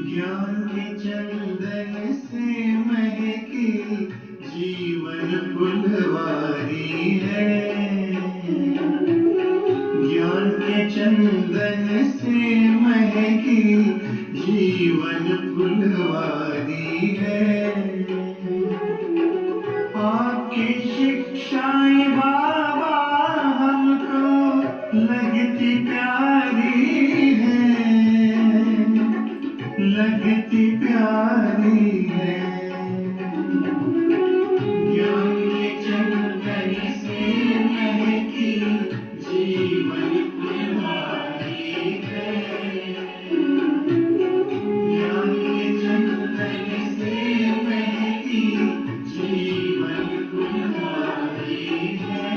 ज्ञान के चंदन से महकी जीवन फुलवारी है। ज्ञान के चंदन से महकी जीवन फुलवारी है। आपकी शिक्षाएं बाबा हमको लगती प्यारी है, लगती प्यारी है। ज्ञान के चंदन से महकी जीवन फुलवारी है। ज्ञान के चंदन से महकी जीवन फुलवारी है।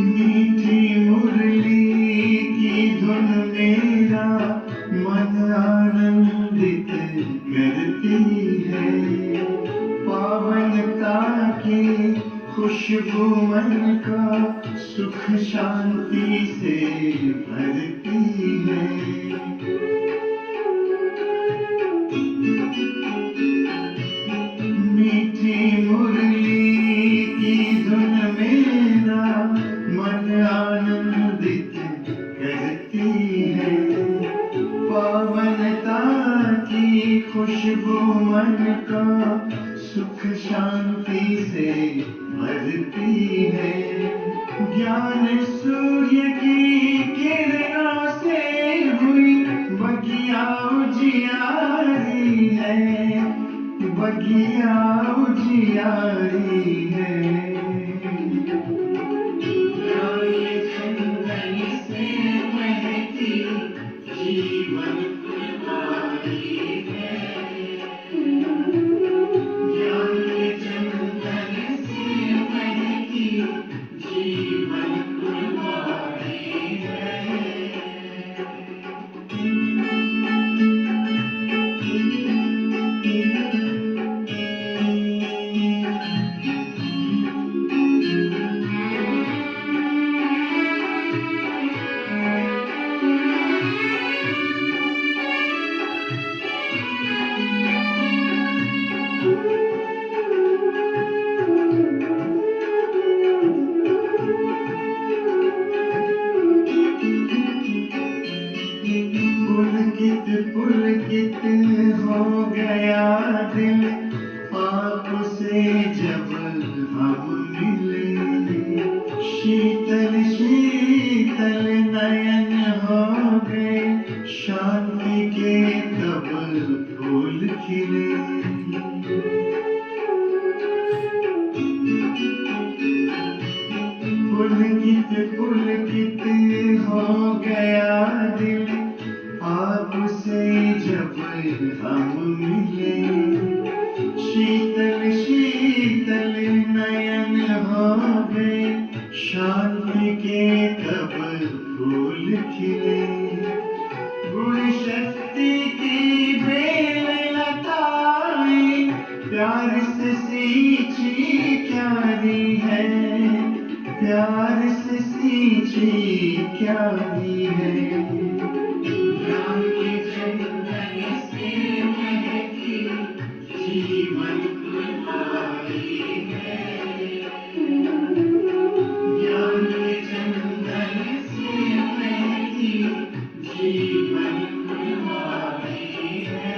मीठी मुरली की धुन मेरा मन आनंदित करती है। पावनता की खुशबू मन का सुख शांति से भरती है। मीठी मुरली की धुन मेरा मन आनंदित करती है। पावनता की खुशबू मन का सुख शांति से भरती है। ज्ञान सूर्य की किरणों से हुई बगिया उजियारी है, बगिया उजियारी है। चंदन से महकी जीवन फुलवारी है। ज्ञान के चंदन से महकी जीवन फुलवारी है। पुलकित हो गया दिल आपसे जब हम मिले। शीतल शीतल नयन हो गए, शांति के तब फूल खिले। पुलकित पुलकित हो गया दिल आपसे जब हम मिले। शीतल शीतल नयन हो गए, शांति के तब फूल खिले। गुण शक्ति की प्यारी है। ज्ञान के चंदन से महकी जीवन फुलवारी है। ज्ञान के चंदन से महकी जीवन फुलवारी है।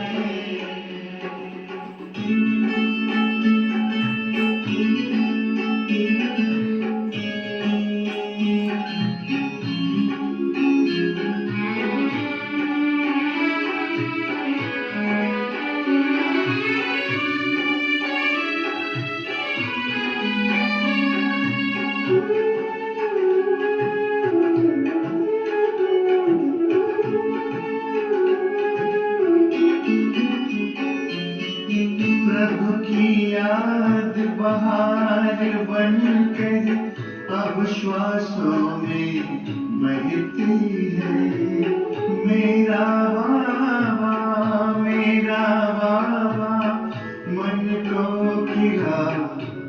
प्रभु की याद बहार बनकर अब श्वासों में बहती है। मेरा बाबा मन को गिरा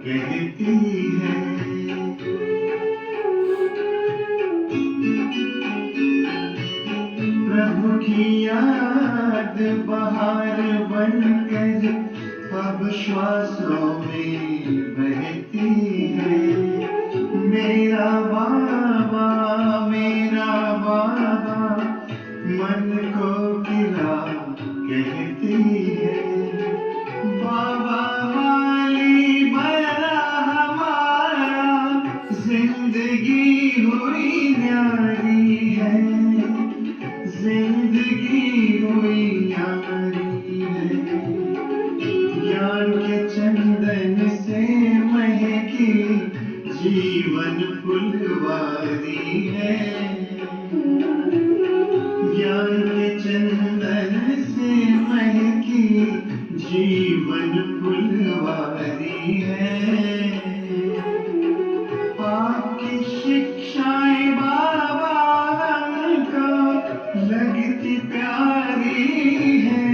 कहती है। प्रभु की याद बहार बनकर अब श्वासों में बहती है। मेरा बाबा मन को गिरा कहती है। बाबा वाली बड़ा हमारा जिंदगी हुई न्यारी है। जिंदगी हुई न्यारी है। ज्ञान के चंदन से महकी जीवन फुलवारी है। ज्ञान के चंदन से महकी जीवन फुलवारी है। आपकी शिक्षाएं बाबा हमको लगती प्यारी है।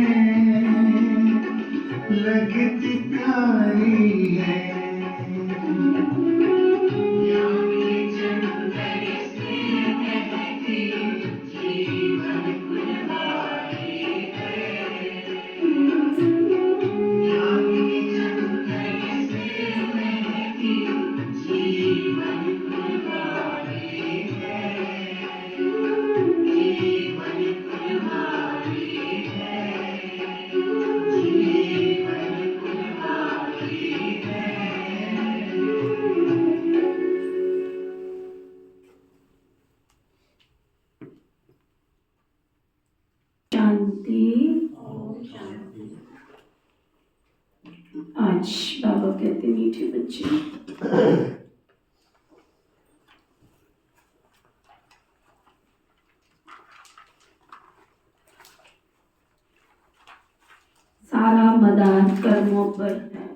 लगती प्यारी है। ज्ञान के चंदन से महकी जीवन फुलवारी है। ज्ञान के चंदन से महकी जीवन फुलवारी है। जीवन फुलवारी है। जीवन फुलवारी है। शांति। आज बाबा कहते मीठे बच्चे, सारा मदार कर्मों पर है।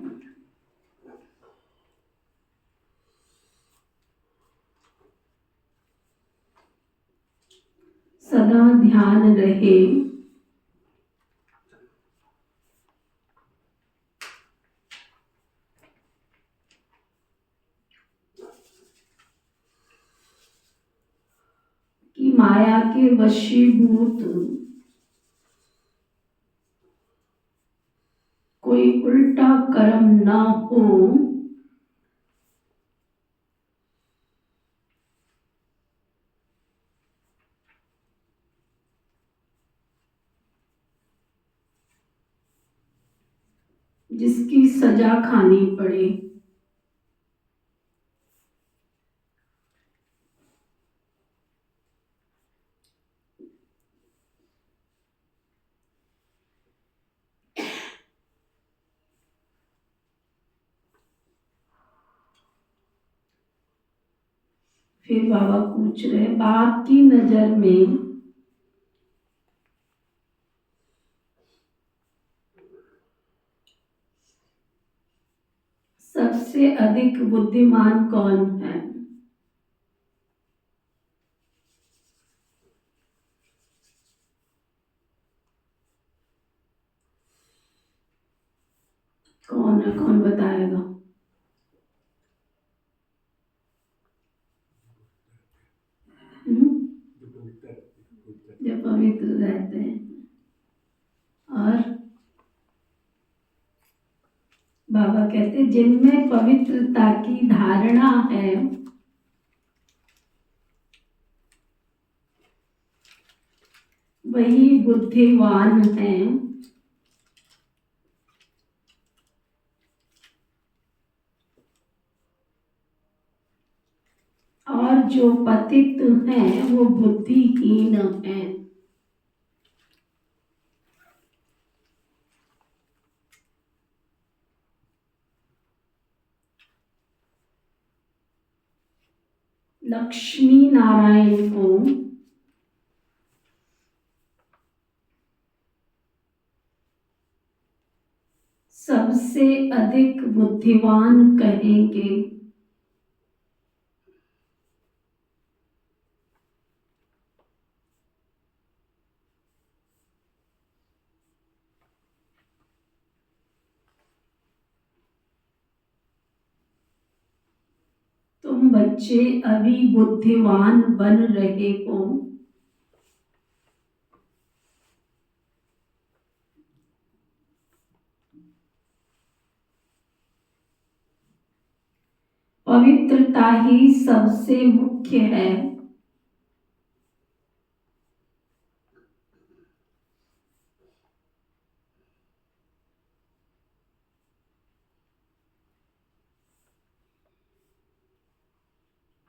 सदा ध्यान रहे कि माया के वशीभूत कोई उल्टा कर्म ना हो। जिसकी सजा खानी पड़े। फिर बाबा पूछ रहे, बाप की नजर में सबसे अधिक बुद्धिमान कौन है? कौन है? कौन बताएगा? बाबा कहते जिनमें पवित्रता की धारणा है वही बुद्धिमान है, और जो पतित हैं वो बुद्धिहीन हैं। लक्ष्मी नारायण को सबसे अधिक बुद्धिमान कहेंगे। तुम बच्चे अभी बुद्धिमान बन रहे हो। पवित्रता ही सबसे मुख्य है।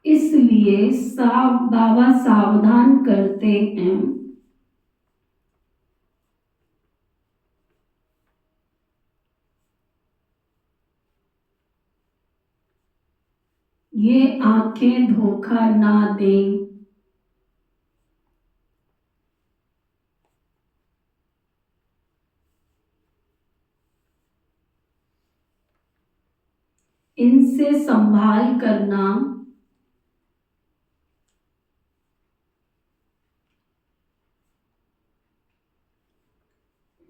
इसलिए बाबा सावधान करते हैं। ये आंखें धोखा ना दें। इनसे संभाल करना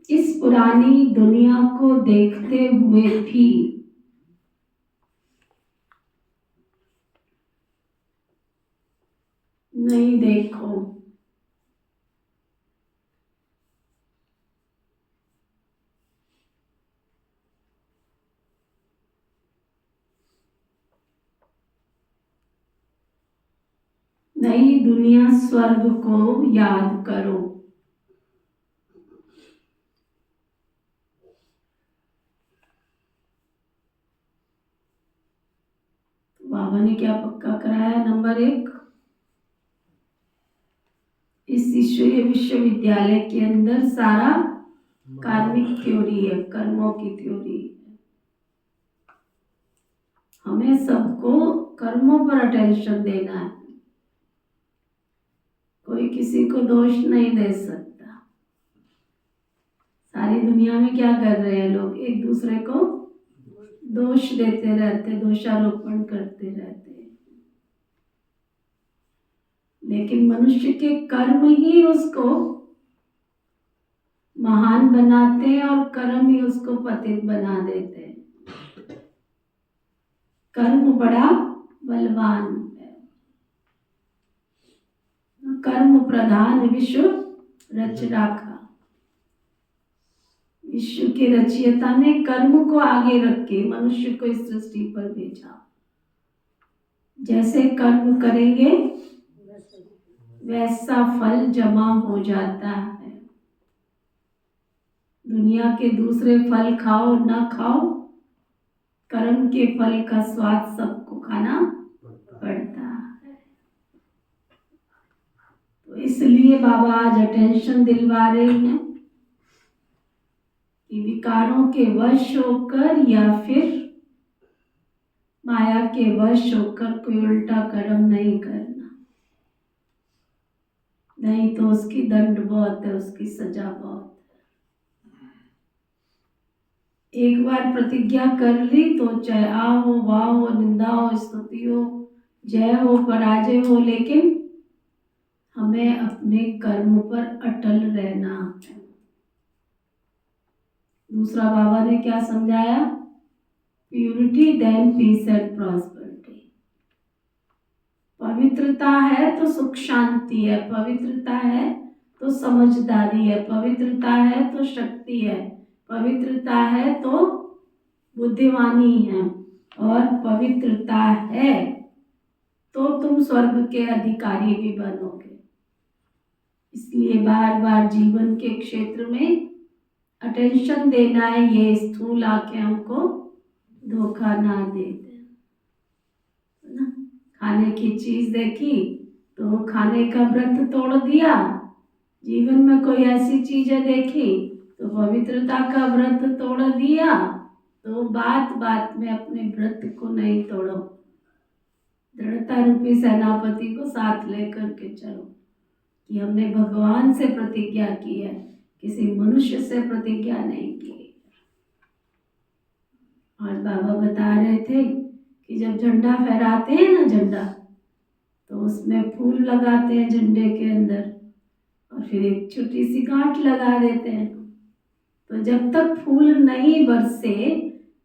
इस पुरानी दुनिया को देखते हुए भी नहीं देखो। नई दुनिया स्वर्ग को याद करो। बाबा ने क्या पक्का कराया? नंबर 1, इस ईश्वरीय विश्वविद्यालय के अंदर सारा कार्मिक थ्योरी है, कर्मों की थ्योरी है। हमें सबको कर्मों पर अटेंशन देना है। कोई किसी को दोष नहीं दे सकता। सारी दुनिया में क्या कर रहे हैं लोग? एक दूसरे को दोष देते रहते, दोषारोपण करते रहते। लेकिन मनुष्य के कर्म ही उसको महान बनाते हैं और कर्म ही उसको पतित बना देते हैं। कर्म बड़ा बलवान है। कर्म प्रधान विश्व रच राखा। विश्व के रचयिता ने कर्म को आगे रख के मनुष्य को इस सृष्टि पर भेजा। जैसे कर्म करेंगे वैसा फल जमा हो जाता है। दुनिया के दूसरे फल खाओ ना खाओ, कर्म के फल का स्वाद सबको खाना पड़ता है। तो इसलिए बाबा आज अटेंशन दिलवा रहे हैं कि विकारों के वश होकर या फिर माया के वश होकर कोई उल्टा कर्म नहीं करना, नहीं तो उसकी दंड बहुत है, उसकी सजा बहुत है। एक बार प्रतिज्ञा कर ली तो चाहे आ हो, वाह हो, निंदा हो, स्तुति हो, जय हो, पराजय हो, लेकिन हमें अपने कर्म पर अटल रहना है। दूसरा बाबा ने क्या समझाया? Purity then peace and prosperity. पवित्रता है तो सुख शांति है, पवित्रता है तो समझदारी है, पवित्रता है तो शक्ति है, पवित्रता है तो बुद्धिमानी है और पवित्रता है तो तुम स्वर्ग के अधिकारी भी बनोगे। इसलिए बार बार जीवन के क्षेत्र में अटेंशन देना है, ये स्थूल आके हमको धोखा ना दे दे, ना। खाने की चीज देखी तो खाने का व्रत तोड़ दिया, जीवन में कोई ऐसी चीजें देखी तो पवित्रता का व्रत तोड़ दिया, तो बात बात में अपने व्रत को नहीं तोड़ो, दृढ़ता रूपी सेनापति को साथ लेकर के चलो कि हमने भगवान से प्रतिज्ञा की है, किसी मनुष्य से प्रतिज्ञा नहीं की। और बाबा बता रहे थे कि जब झंडा फहराते हैं ना, झंडा तो उसमें फूल लगाते हैं झंडे के अंदर और फिर एक छोटी सी गांठ लगा देते हैं। तो जब तक फूल नहीं बरसे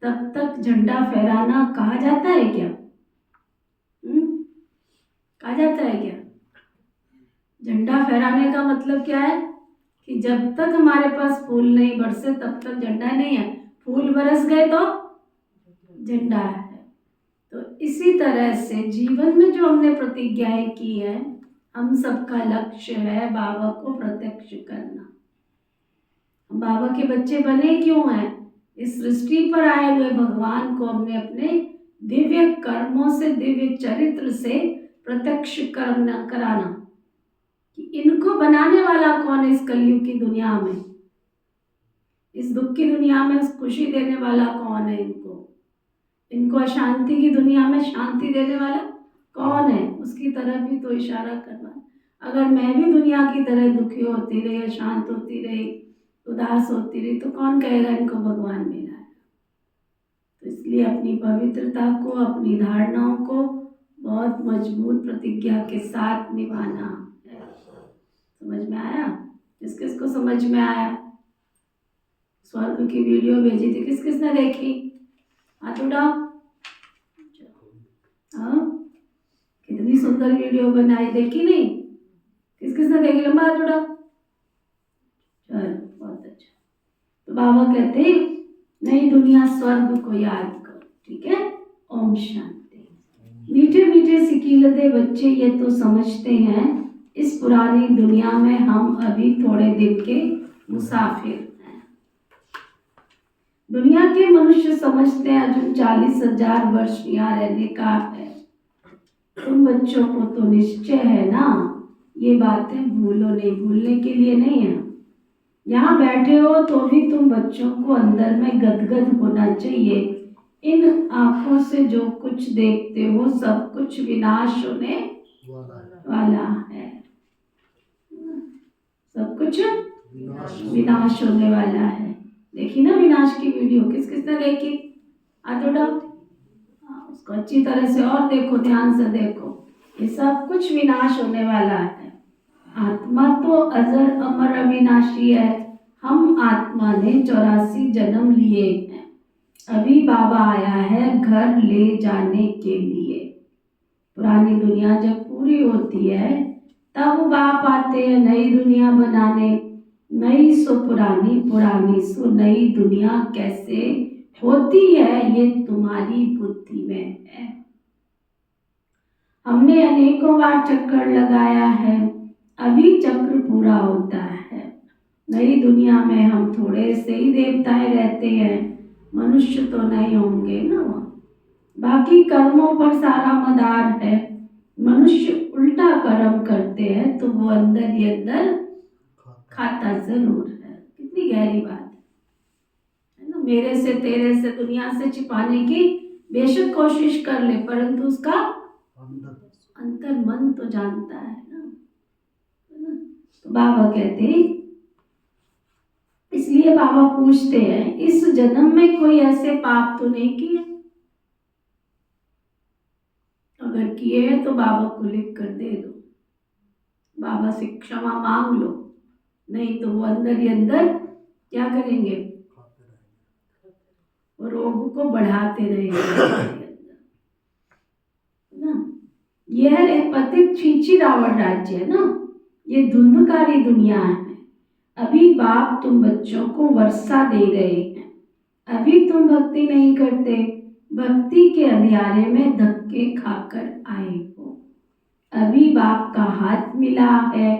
तब तक झंडा फहराना कहा जाता है क्या? कहा जाता है क्या? झंडा फहराने का मतलब क्या है कि जब तक हमारे पास फूल नहीं बरसे तब तक झंडा नहीं है, फूल बरस गए तो झंडा है। तो इसी तरह से जीवन में जो हमने प्रतिज्ञाएं की है, हम सबका लक्ष्य है बाबा को प्रत्यक्ष करना। हम बाबा के बच्चे बने क्यों हैं? इस सृष्टि पर आए हुए भगवान को हमने अपने दिव्य कर्मों से, दिव्य चरित्र से प्रत्यक्ष कराना कि इनको बनाने वाला कौन है इस कलयुग की दुनिया में, इस दुख की दुनिया में खुशी देने वाला कौन है, इनको अशांति की दुनिया में शांति देने वाला कौन है, उसकी तरफ भी तो इशारा करना। अगर मैं भी दुनिया की तरह दुखी होती रही, अशांत होती रही, उदास होती रही, तो कौन कहेगा इनको भगवान मिला है। तो इसलिए अपनी पवित्रता को, अपनी धारणाओं को बहुत मजबूत प्रतिज्ञा के साथ निभाना है। समझ में आया? किस किस को समझ में आया? स्वर्ग की वीडियो भेजी थी, किस किस ने देखी? हाथ उठाओ। हाँ, कितनी सुंदर वीडियो बनाई, देखी नहीं? किस किस ने देखी? लंबा हाथ उठाओ। चलो, बहुत अच्छा। तो बाबा कहते हैं नई दुनिया स्वर्ग को याद करो, ठीक है? ओम शांति। मीठे मीठे सिकीलते बच्चे ये तो समझते हैं इस पुरानी दुनिया में हम अभी थोड़े दिन के मुसाफिर हैं। दुनिया के मनुष्य समझते हैं अजून 40,000 वर्ष यहाँ रहने का है। तुम बच्चों को तो निश्चय है ना, ये बातें भूलो नहीं, भूलने के लिए नहीं है। यहाँ बैठे हो तो भी तुम बच्चों को अंदर में गदगद होना चाहिए। इन आंखों से जो कुछ देखते हो सब कुछ विनाश होने वाला है। सब कुछ विनाश होने वाला है। देखी ना विनाश की वीडियो? किस किस ने देखी? हाथ उठाओ। उसको अच्छी तरह से और देखो, ध्यान से देखो। ये सब कुछ विनाश होने वाला है। आत्मा तो अजर अमर अविनाशी है। हम आत्मा ने 84 जन्म लिए हैं। अभी बाबा आया है घर ले जाने के लिए। पुरानी दुनिया जब पूरी होती है तब बाप आते हैं नई दुनिया बनाने। नई सो पुरानी, पुरानी सो नई दुनिया कैसे होती है ये तुम्हारी बुद्धि में है। हमने अनेकों बार चक्कर लगाया है, अभी चक्र पूरा होता है। नई दुनिया में हम थोड़े से ही देवताएं रहते हैं, मनुष्य तो नहीं होंगे ना वहाँ। बाकी कर्मों पर सारा मदार है। मनुष्य उल्टा कर्म करते हैं तो वो अंदर ही अंदर खाता जरूर है। कितनी गहरी बात है ना। मेरे से, तेरे से, दुनिया से छिपाने की बेशक कोशिश कर ले, परंतु उसका अंतर मन तो जानता है ना। तो बाबा कहते हैं, इसलिए बाबा पूछते हैं इस जन्म में कोई ऐसे पाप तो नहीं किए? अगर किए हैं तो बाबा को लिख कर दे दो, बाबा से क्षमा मांग लो, नहीं तो वो अंदर ही अंदर क्या करेंगे? वो रोग को बढ़ाते रहेंगे ना। यह पतित छींची रावण राज्य है ना, ये धुंधकारी दुनिया है। अभी बाप तुम बच्चों को वर्षा दे रहे हैं, अभी तुम भक्ति नहीं करते, भक्ति के अंधियारे में धक्के खाकर आए हो। अभी बाप का हाथ मिला है,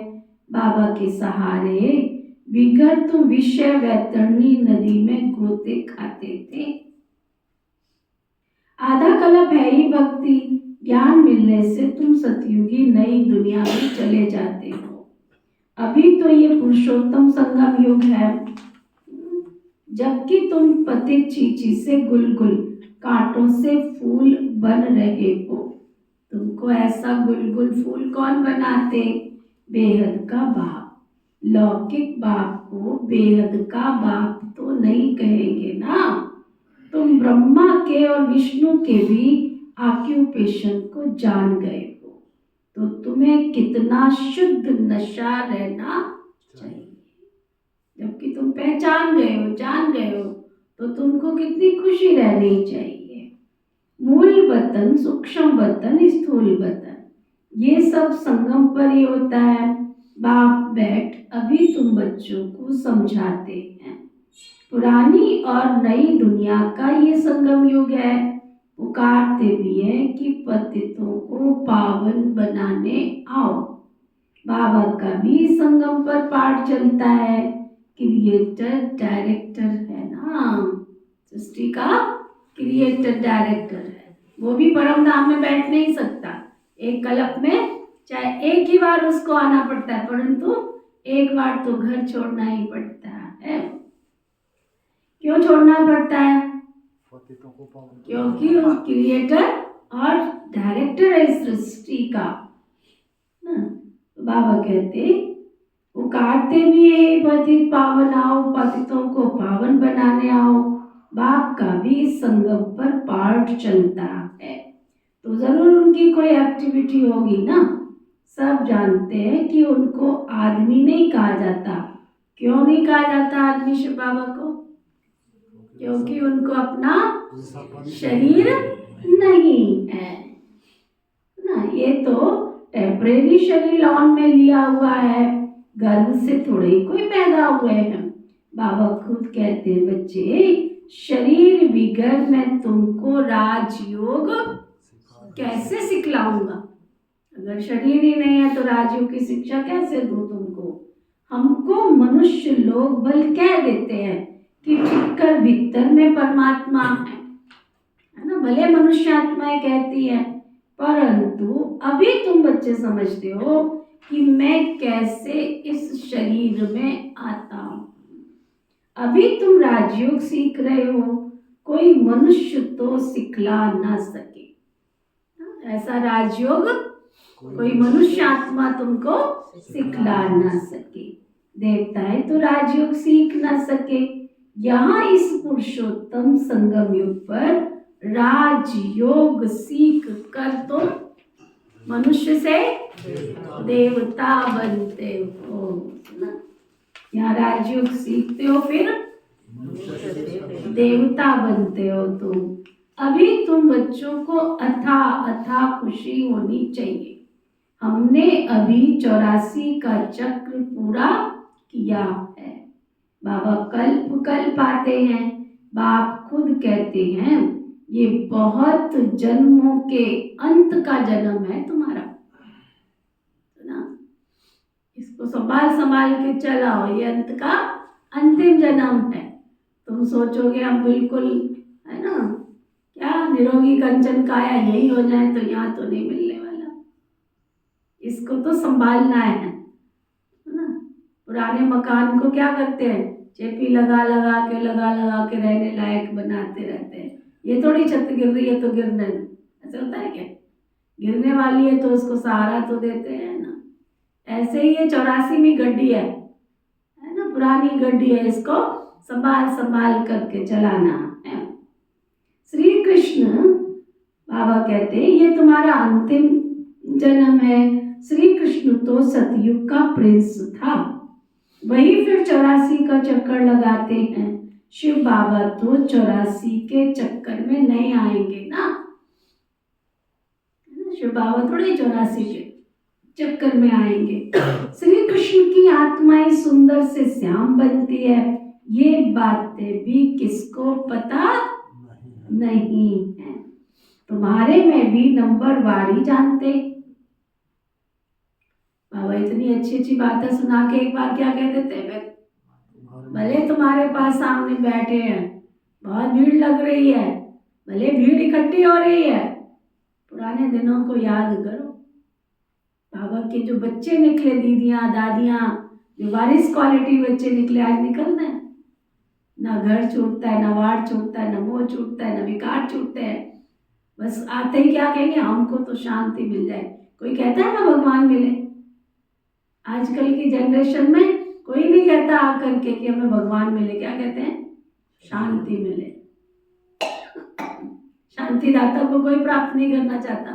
बाबा के सहारे बिगड़ तुम विषय वैतरणी नदी में गोते खाते थे। आधा कल्प है ही भक्ति, ज्ञान मिलने से तुम सतयुगी नई दुनिया में चले जाते हो। अभी तो ये पुरुषोत्तम संगम युग है, जबकि तुम पतित चीची से गुलगुल, कांटों से फूल बन रहे हो। तुमको ऐसा गुलगुल फूल कौन बनाते? बेहद का बाप। लौकिक बाप को बेहद का बाप तो नहीं कहेंगे ना। तुम ब्रह्मा के और विष्णु के भी ऑक्यूपेशन को जान गए हो, तो तुम्हें कितना शुद्ध नशा रहना चाहिए। जबकि तुम पहचान गए हो, जान गए हो, तो तुमको कितनी खुशी रहनी चाहिए। मूल वतन, सूक्ष्म वतन, स्थूल वतन, ये सब संगम पर ही होता है। बाप बैठ अभी तुम बच्चों को समझाते हैं। पुरानी और नई दुनिया का ये संगम युग है। पुकारते भी है कि पतितों को पावन बनाने आओ। बाबा का भी संगम पर पाठ चलता है। क्रिएटर डायरेक्टर है ना, सृष्टि का क्रिएटर डायरेक्टर है। वो भी परम धाम में बैठ नहीं सकता। एक कल्प में चाहे एक ही बार उसको आना पड़ता है, परंतु एक बार तो घर छोड़ना ही पड़ता है। क्यों छोड़ना पड़ता है? क्योंकि वो क्रिएटर और डायरेक्टर है इस सृष्टि का। बाबा कहते, पुकारते भी है पतित पावन आओ, पतितों को पावन बनाने आओ। बाप का भी संगम पर पाठ चलता है, तो जरूर उनकी कोई एक्टिविटी होगी ना। सब जानते हैं कि उनको आदमी नहीं कहा जाता। क्यों नहीं कहा जाता आदमी शिव बाबा को? क्योंकि उनको अपना शरीर नहीं है ना। ये तो टेम्परेरी शरीर लॉन में लिया हुआ है, गर्भ से थोड़े ही कोई पैदा हुए हैं। बाबा खुद कहते हैं, बच्चे शरीर बिगर मैं तुमको राजयोग कैसे सिखलाऊंगा? अगर शरीर ही नहीं है तो राजयोग की शिक्षा कैसे दूं तुमको? हमको मनुष्य लोग बल कह देते हैं कि ठिक्कर भीतर में परमात्मा है ना, भले मनुष्य आत्माएं कहती है, परंतु अभी तुम बच्चे समझते हो कि मैं कैसे इस शरीर में आता हूं। अभी तुम राजयोग सीख रहे हो, कोई मनुष्य तो सिखला ना सके। ऐसा राजयोग कोई मनुष्य आत्मा तुमको सिखला ना सके। देवताएं तो राजयोग सीख ना सके। यहाँ इस पुरुषोत्तम संगम युग पर राजयोग सीख कर तुम मनुष्य से देवता बनते हो ना। यहाँ राजयोग सीखते हो, फिर देवता बनते हो तुम। अभी तुम बच्चों को अथाह खुशी होनी चाहिए। हमने अभी 84 का चक्र पूरा किया है। बाबा कल्प कल्प आते हैं। बाप खुद कहते हैं, ये बहुत जन्मों के अंत का जन्म है तुम्हारा ना। इसको संभाल के चलाओ, ये अंत का अंतिम जन्म है। तुम सोचोगे हम बिल्कुल है ना, क्या निरोगी कंचन काया यही हो जाए, तो यहाँ तो नहीं मिलने वाला। इसको तो संभालना है ना। पुराने मकान को क्या करते हैं, चेपी लगा लगा के रहने लायक बनाते रहते हैं। ये थोड़ी छत गिर रही है तो गिरने, ऐसा होता है क्या? गिरने वाली है तो उसको सहारा तो देते हैं ना। ऐसे ही ये 84वीं गड्डी है ना, पुरानी गड्डी है, इसको संभाल करके चलाना है। श्री कृष्ण बाबा कहते हैं, ये तुम्हारा अंतिम जन्म है। श्री कृष्ण तो सतयुग का प्रिंस था, वही फिर 84 का चक्कर लगाते हैं। शिव बाबा तो 84 के चक्कर में नहीं आएंगे ना। शिव बाबा थोड़े 84 के चक्कर में आएंगे। श्री कृष्ण की आत्माएं सुंदर से श्याम बनती है, ये बातें भी किसको पता नहीं है। तुम्हारे में भी नंबर वारी जानते। बाबा इतनी अच्छी अच्छी बातें सुना के एक बार क्या कह देते हैं, भले तुम्हारे पास सामने बैठे हैं, बहुत भीड़ लग रही है, भले भीड़ इकट्ठी हो रही है, पुराने दिनों को याद करो। बाबा के जो बच्चे निकले, दीदियां दादियां, जो वारिस क्वालिटी बच्चे निकले, आज निकल रहे हैं। ना घर छूटता है, ना वार्ड छूटता है, ना मोह छूटता है, ना विकार छूटते हैं। बस आते ही क्या कहेंगे, हमको तो शांति मिल जाए। कोई कहता है ना भगवान मिले? आजकल की जनरेशन में कोई नहीं कहता आकर के कि हमें भगवान मिले। क्या कहते हैं? शांति मिले। शांति दाता को कोई प्राप्त नहीं करना चाहता।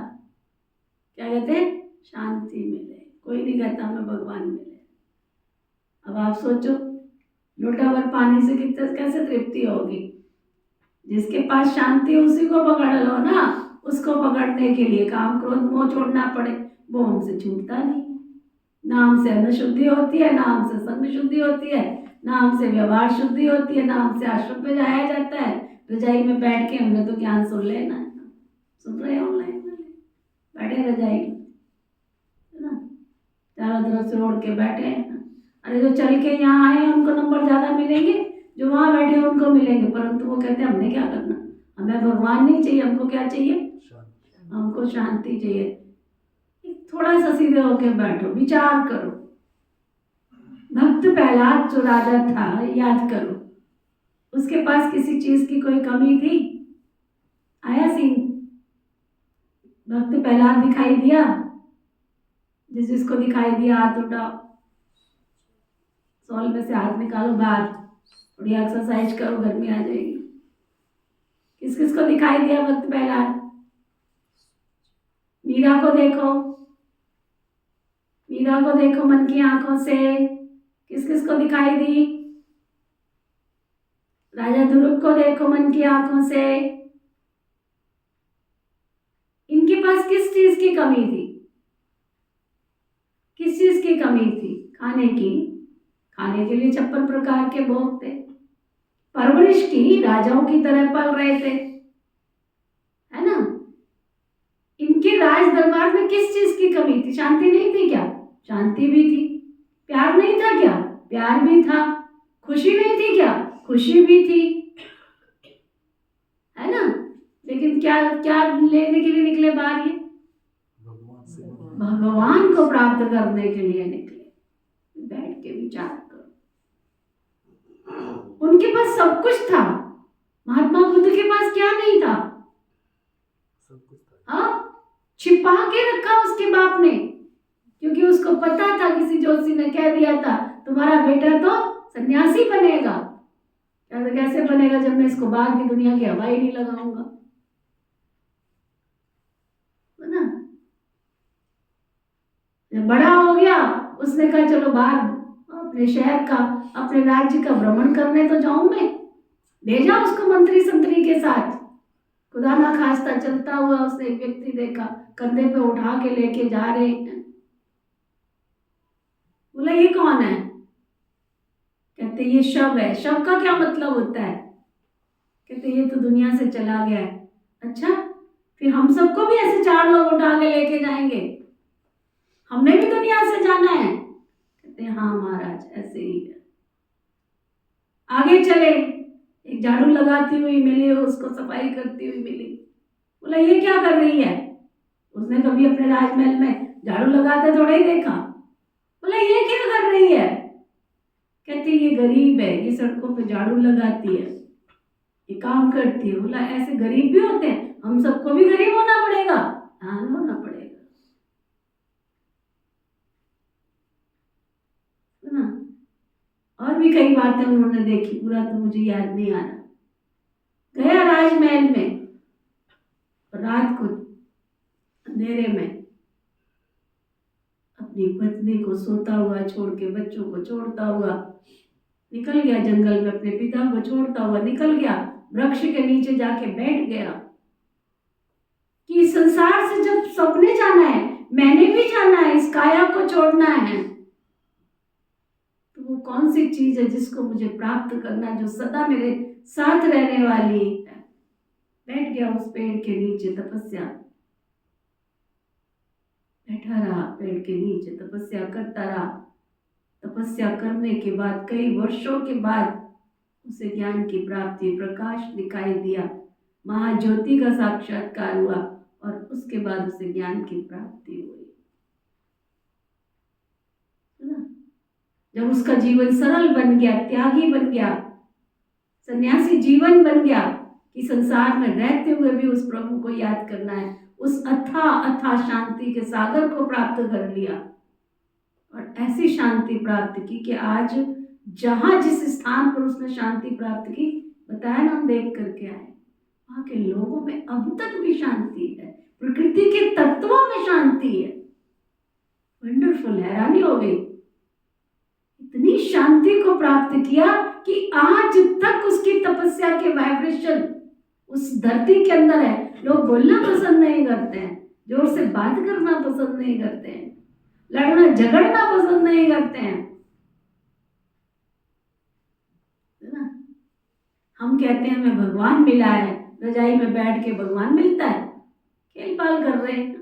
क्या कहते हैं? शांति मिले। कोई नहीं कहता हमें भगवान मिले। अब आप सोचो, लोटा भर पानी से कितना कैसे तृप्ति होगी? जिसके पास शांति उसी को पकड़ लो ना। उसको पकड़ने के लिए काम क्रोध मोह छोड़ना पड़े, वो हमसे छूटता नहीं। नाम से अन्न शुद्धि होती है, नाम से संग शुद्धि होती है, नाम से व्यवहार शुद्धि होती है, नाम से आश्रम में जाया जाता है। रजाई में बैठ के हमने तो ज्ञान सुन लेना है। सुन रहे हैं ऑनलाइन बैठे रजाई है ना, चारों तरफ से ओढ़ के बैठे हैं। अरे जो चल के यहाँ आए उनको नंबर ज्यादा मिलेंगे, जो वहां बैठे उनको मिलेंगे। परंतु वो कहते हैं हमने क्या करना, हमें भगवान नहीं चाहिए, हमको क्या चाहिए? हमको शांति चाहिए। थोड़ा सा सीधे होके बैठो, विचार करो। भक्त प्रहलाद जो राजा था, याद करो, उसके पास किसी चीज की कोई कमी थी? आया सीन? भक्त प्रहलाद दिखाई दिया? जिसको दिखाई दिया हाथ उठाओ, सॉल में से हाथ निकालो बाहर, थोड़ी एक्सरसाइज करो, गर्मी आ जाएगी। किस किस को दिखाई दिया भक्त प्रहलाद? मीरा को देखो, मीरा को देखो मन की आंखों से। किस किस को दिखाई दी? राजा ध्रुव को देखो मन की आंखों से। इनके पास किस चीज की कमी थी? किस चीज की कमी थी? खाने की। खाने के लिए 56 प्रकार के भोग थे। परवरिश की राजाओं की तरह पल रहे थे, है ना। इनके राज दरबार में किस चीज की कमी थी? शांति नहीं थी क्या? शांति भी थी। प्यार नहीं था क्या? प्यार भी था। खुशी नहीं थी क्या? खुशी भी थी, है ना। लेकिन क्या क्या लेने के लिए निकले बाहर? ये भगवान को प्राप्त करने के लिए निकले। बैठ के विचार करो। उनके पास सब कुछ था। महात्मा बुद्ध के पास क्या नहीं था? हाँ, छिपा के रखा उसके बाप ने, क्योंकि उसको पता था, किसी जोशी ने कह दिया था तुम्हारा बेटा तो सन्यासी बनेगा। कैसे बनेगा जब मैं इसको बाहर की दुनिया की हवा ही नहीं लगाऊंगा, है ना। जब बड़ा हो गया उसने कहा चलो बाहर अपने शहर का, अपने राज्य का भ्रमण करने तो जाऊं मैं। भेजा उसको मंत्री संतरी के साथ। खुदा ना खास्ता चलता हुआ उसने एक व्यक्ति देखा, कंधे पे उठा के लेके जा रहे हैं। बोला ये कौन है? कहते ये शव है। शव का क्या मतलब होता है? कहते ये तो दुनिया से चला गया है। अच्छा, फिर हम सबको भी ऐसे 4 लोग उठा के लेके जाएंगे? हमने भी दुनिया से जाना है? कहते हाँ महाराज, ऐसे ही है। आगे चले, एक झाड़ू लगाती हुई मिली, उसको सफाई करती हुई मिली। बोला ये क्या कर रही है? उसने कभी अपने राजमहल में झाड़ू लगाते थोड़ा ही देखा। बोला ये क्या कर रही है? कहती ये गरीब है, ये सड़कों पे झाड़ू लगाती है, ये काम करती है। बोला ऐसे गरीब भी होते हैं? हम सबको भी गरीब होना पड़ेगा? हाँ होना पड़ेगा, है ना। और भी कई बातें उन्होंने देखी, पूरा तो मुझे याद नहीं आ रहा। गया राजमहल में, रात को अंधेरे में अपनी पत्नी को सोता हुआ छोड़ के, बच्चों को छोड़ता हुआ निकल गया जंगल में, अपने पिता को छोड़ता हुआ निकल गया, वृक्ष के नीचे जाके बैठ गया कि संसार से जब सबने जाना है, मैंने भी जाना है, इस काया को छोड़ना है। तो वो वो कौन सी चीज है जिसको मुझे प्राप्त करना, जो सदा मेरे साथ रहने वाली है। बैठ गया उस पेड़ के नीचे तपस्या, बैठा रहा पेड़ के नीचे, तपस्या करता रहा। तपस्या करने के बाद कई वर्षों के बाद उसे ज्ञान की प्राप्ति, प्रकाश दिखाई दिया, महाज्योति का साक्षात्कार हुआ और उसके बाद उसे ज्ञान की प्राप्ति हुई। है ना? जब उसका जीवन सरल बन गया, त्यागी बन गया, सन्यासी जीवन बन गया कि संसार में रहते हुए भी उस प्रभु को याद करना है, उस अथाह शांति के सागर को प्राप्त कर लिया और ऐसी शांति प्राप्त की कि आज जहां जिस स्थान पर उसने शांति प्राप्त की, बताया ना, हम देख करके आए, वहां के लोगों में अब तक भी शांति है, प्रकृति के तत्वों में शांति है। वंडरफुल, हैरानी हो गई, इतनी शांति को प्राप्त किया कि आज तक उसकी तपस्या के वाइब्रेशन उस धरती के अंदर है। लोग बोलना पसंद नहीं करते हैं, जोर से बात करना पसंद नहीं करते हैं, लड़ना झगड़ना पसंद नहीं करते हैं, है ना? हम कहते हैं हमें भगवान मिला है, रजाई में बैठ के भगवान मिलता है, खेल पाल कर रहे हैं।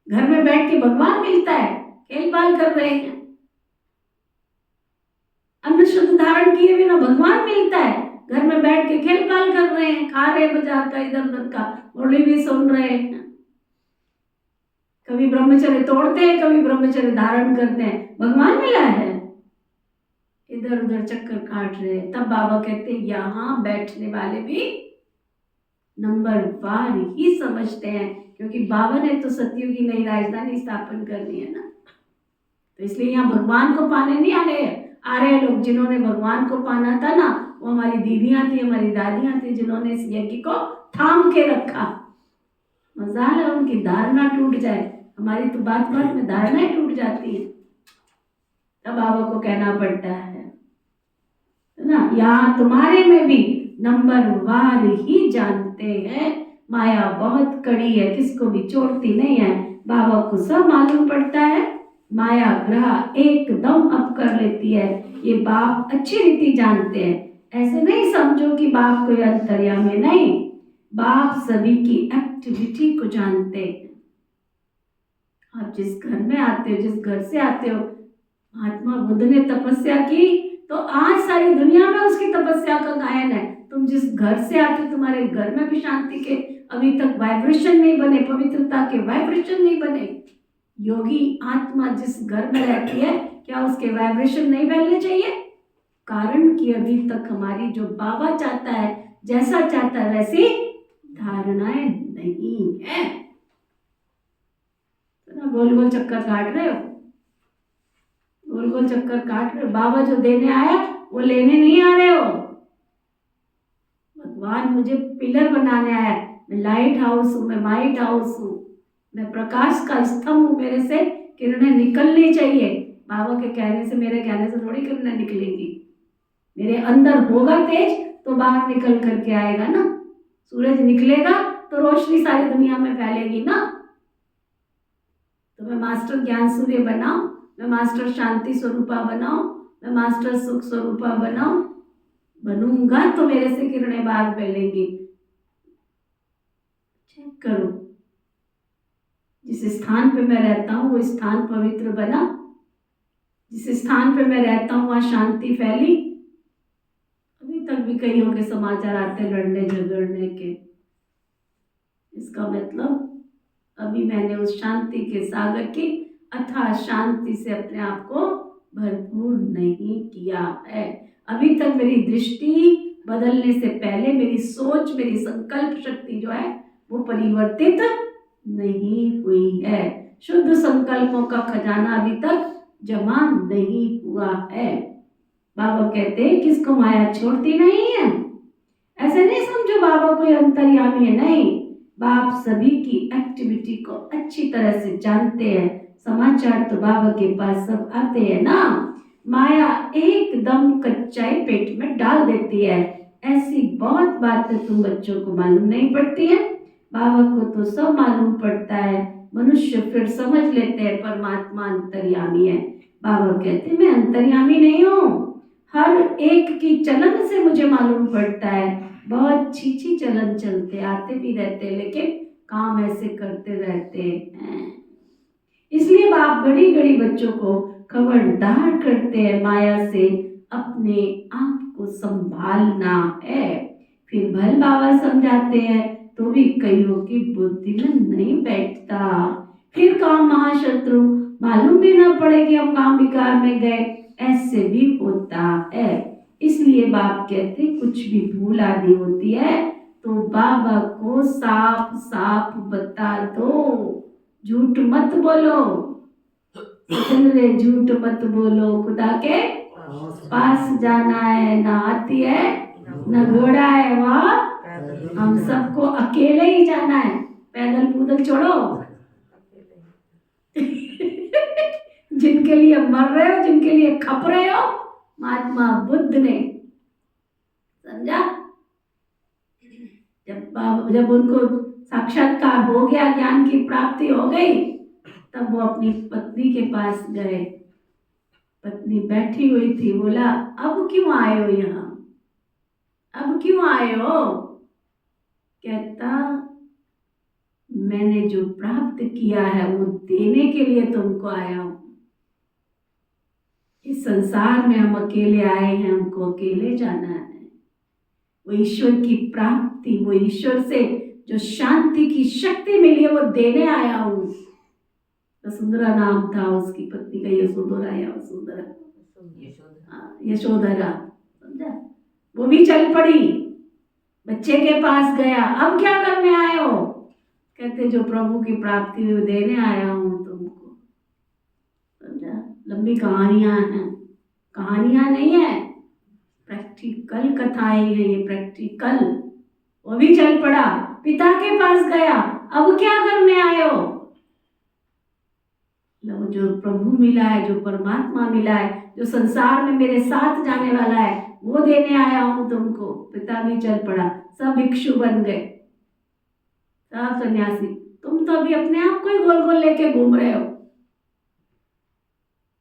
घर में बैठ के भगवान मिलता है, खेल पाल कर रहे हैं। अन्न शुद्ध धारण किए बिना भगवान मिलता है, घर में बैठ के खेल पाल कर रहे हैं, खा रहे बाजार का इधर उधर का, मुरली भी सुन रहे हैं, कभी ब्रह्मचर्य तोड़ते हैं, कभी ब्रह्मचर्य धारण करते हैं। भगवान मिला है, इधर उधर चक्कर काट रहे हैं। तब बाबा कहते हैं यहाँ बैठने वाले भी नंबर वार ही समझते हैं, क्योंकि बाबा ने तो सतयुग की नई राजधानी स्थापन करनी है ना, तो इसलिए यहाँ भगवान को पाने नहीं आ रहे लोग। जिन्होंने भगवान को पाना था ना, वो हमारी दीदियां थी, हमारी दादियां थी, जिन्होंने इस यज्ञ को थाम के रखा। मजाल है उनकी धारणा टूट जाए, हमारी तो बात बात में धारणाएं टूट जाती है, तब बाबा को कहना पड़ता है ना, यहाँ तुम्हारे में भी नंबर वार ही जानते हैं, माया बहुत कड़ी है, किसको भी छोड़ती नहीं है। बाबा को सब मालूम पड़ता है, माया ग्रह एकदम अप कर लेती है। ये बाप अच्छी रीति जानते हैं, ऐसे नहीं समझो कि बाप कोई अंतर्यामी नहीं, बाप सभी की एक्टिविटी को जानते हैं। आप जिस घर में आते हो, जिस घर से आते हो, महात्मा बुद्ध ने तपस्या की तो आज सारी दुनिया में उसकी तपस्या का गायन है। तुम जिस घर से आते हो, तुम्हारे घर में भी शांति के अभी तक वाइब्रेशन नहीं बने, पवित्रता के वाइब्रेशन नहीं बने। योगी आत्मा जिस घर में रहती है, क्या उसके वाइब्रेशन नहीं फैलने चाहिए? कारण कि अभी तक हमारी जो बाबा चाहता है, जैसा चाहता है वैसी धारणाएं नहीं है। तो ना गोल गोल चक्कर काट रहे हो, गोल गोल चक्कर काट रहे हो। बाबा जो देने आया वो लेने नहीं आ रहे हो। भगवान मुझे पिलर बनाने आया, मैं लाइट हाउस हूँ, मैं माइट हाउस हूँ, मैं प्रकाश का स्तंभ हूँ, मेरे से किरणें निकलनी चाहिए। बाबा के कहने से, मेरे कहने से थोड़ी किरणें निकलेंगी। मेरे अंदर होगा तेज तो बाहर निकल करके आएगा ना। सूरज निकलेगा तो रोशनी सारी दुनिया में फैलेगी ना। तो मैं मास्टर ज्ञान सूर्य बनाऊं, मैं मास्टर शांति स्वरूपा बनाऊं, मैं मास्टर सुख स्वरूपा बनूंगा तो मेरे से किरणें बाहर फैलेंगी। चेक करो, जिस स्थान पे मैं रहता हूँ वो स्थान पवित्र बना, जिस स्थान पे मैं रहता हूँ वहाँ शांति फैली। अभी तक भी कईयों के समाचार आते लड़ने झगड़ने के। इसका मतलब अभी मैंने उस शांति के सागर की अथाह शांति से अपने आप को भरपूर नहीं किया है। अभी तक मेरी दृष्टि बदलने से पहले मेरी सोच, मेरी संकल्प शक्ति जो है वो परिवर्तित नहीं हुई है। शुद्ध संकल्पों का खजाना अभी तक जमा नहीं हुआ है। बाबा कहते हैं किसको माया छोड़ती नहीं है। ऐसे नहीं समझो बाबा कोई अंतर्यामी है, नहीं। बाप सभी की एक्टिविटी को अच्छी तरह से जानते हैं। समाचार तो बाबा के पास सब आते हैं ना। माया एकदम कच्चाई पेट में डाल देती है। ऐसी बहुत बातें तुम बच्चों को मालूम नहीं पड़ती है, बाबा को तो सब मालूम पड़ता है। मनुष्य फिर समझ लेते हैं परमात्मा अंतर्यामी है। बाबा कहते मैं अंतर्यामी नहीं हूँ, हर एक की चलन से मुझे मालूम पड़ता है। बहुत छीछी चलन चलते आते भी रहते लेकिन काम ऐसे करते रहते हैं। इसलिए बाप घड़ी घड़ी बच्चों को खबरदार करते हैं, माया से अपने आप को संभालना है। फिर भल बाबा समझाते हैं तो भी कईयों की बुद्धि में नहीं बैठता। फिर काम महाशत्रु मालूम भी ना पड़े कि हम काम विकार में गए, ऐसे भी होता है। इसलिए बाप कहते कुछ भी भूल आदि होती है तो बाबा को साफ साफ बता दो, झूठ मत बोलो। चल रे झूठ मत बोलो, खुदा के पास जाना है, ना हाथी है न घोड़ा है, वहाँ हम सबको अकेले ही जाना है, पैदल पूदल छोड़ो। जिनके लिए मर रहे हो, जिनके लिए खप रहे हो, महात्मा बुद्ध ने समझा। जब उनको साक्षात्कार हो गया, ज्ञान की प्राप्ति हो गई, तब वो अपनी पत्नी के पास गए। पत्नी बैठी हुई थी, बोला अब क्यों आए हो यहाँ, अब क्यों आए हो? कहता मैंने जो प्राप्त किया है वो देने के लिए तुमको आया हूं। इस संसार में हम अकेले आए हैं, हमको अकेले जाना है। वो ईश्वर की प्राप्ति, वो ईश्वर से जो शांति की शक्ति मिली है वो देने आया हूं। वसुंधरा नाम था उसकी पत्नी का, यशोधरा या वसुंधरा, यशोधरा, समझा। वो भी चल पड़ी, बच्चे के पास गया। अब क्या करने आए हो? कहते जो प्रभु की प्राप्ति में देने आया हूं तुमको, समझा। लंबी कहानियां हैं, कहानियां नहीं है, प्रैक्टिकल कथाएं हैं ये, प्रैक्टिकल। वो भी चल पड़ा, पिता के पास गया। अब क्या करने आए हो? जो प्रभु मिला है, जो परमात्मा मिला है, जो संसार में मेरे साथ जाने वाला है, वो देने आया हूं तुमको। पिता भी चल पड़ा, सब भिक्षु बन गए, सब सन्यासी। तुम तो अभी अपने आप को ही गोल गोल लेके घूम रहे हो।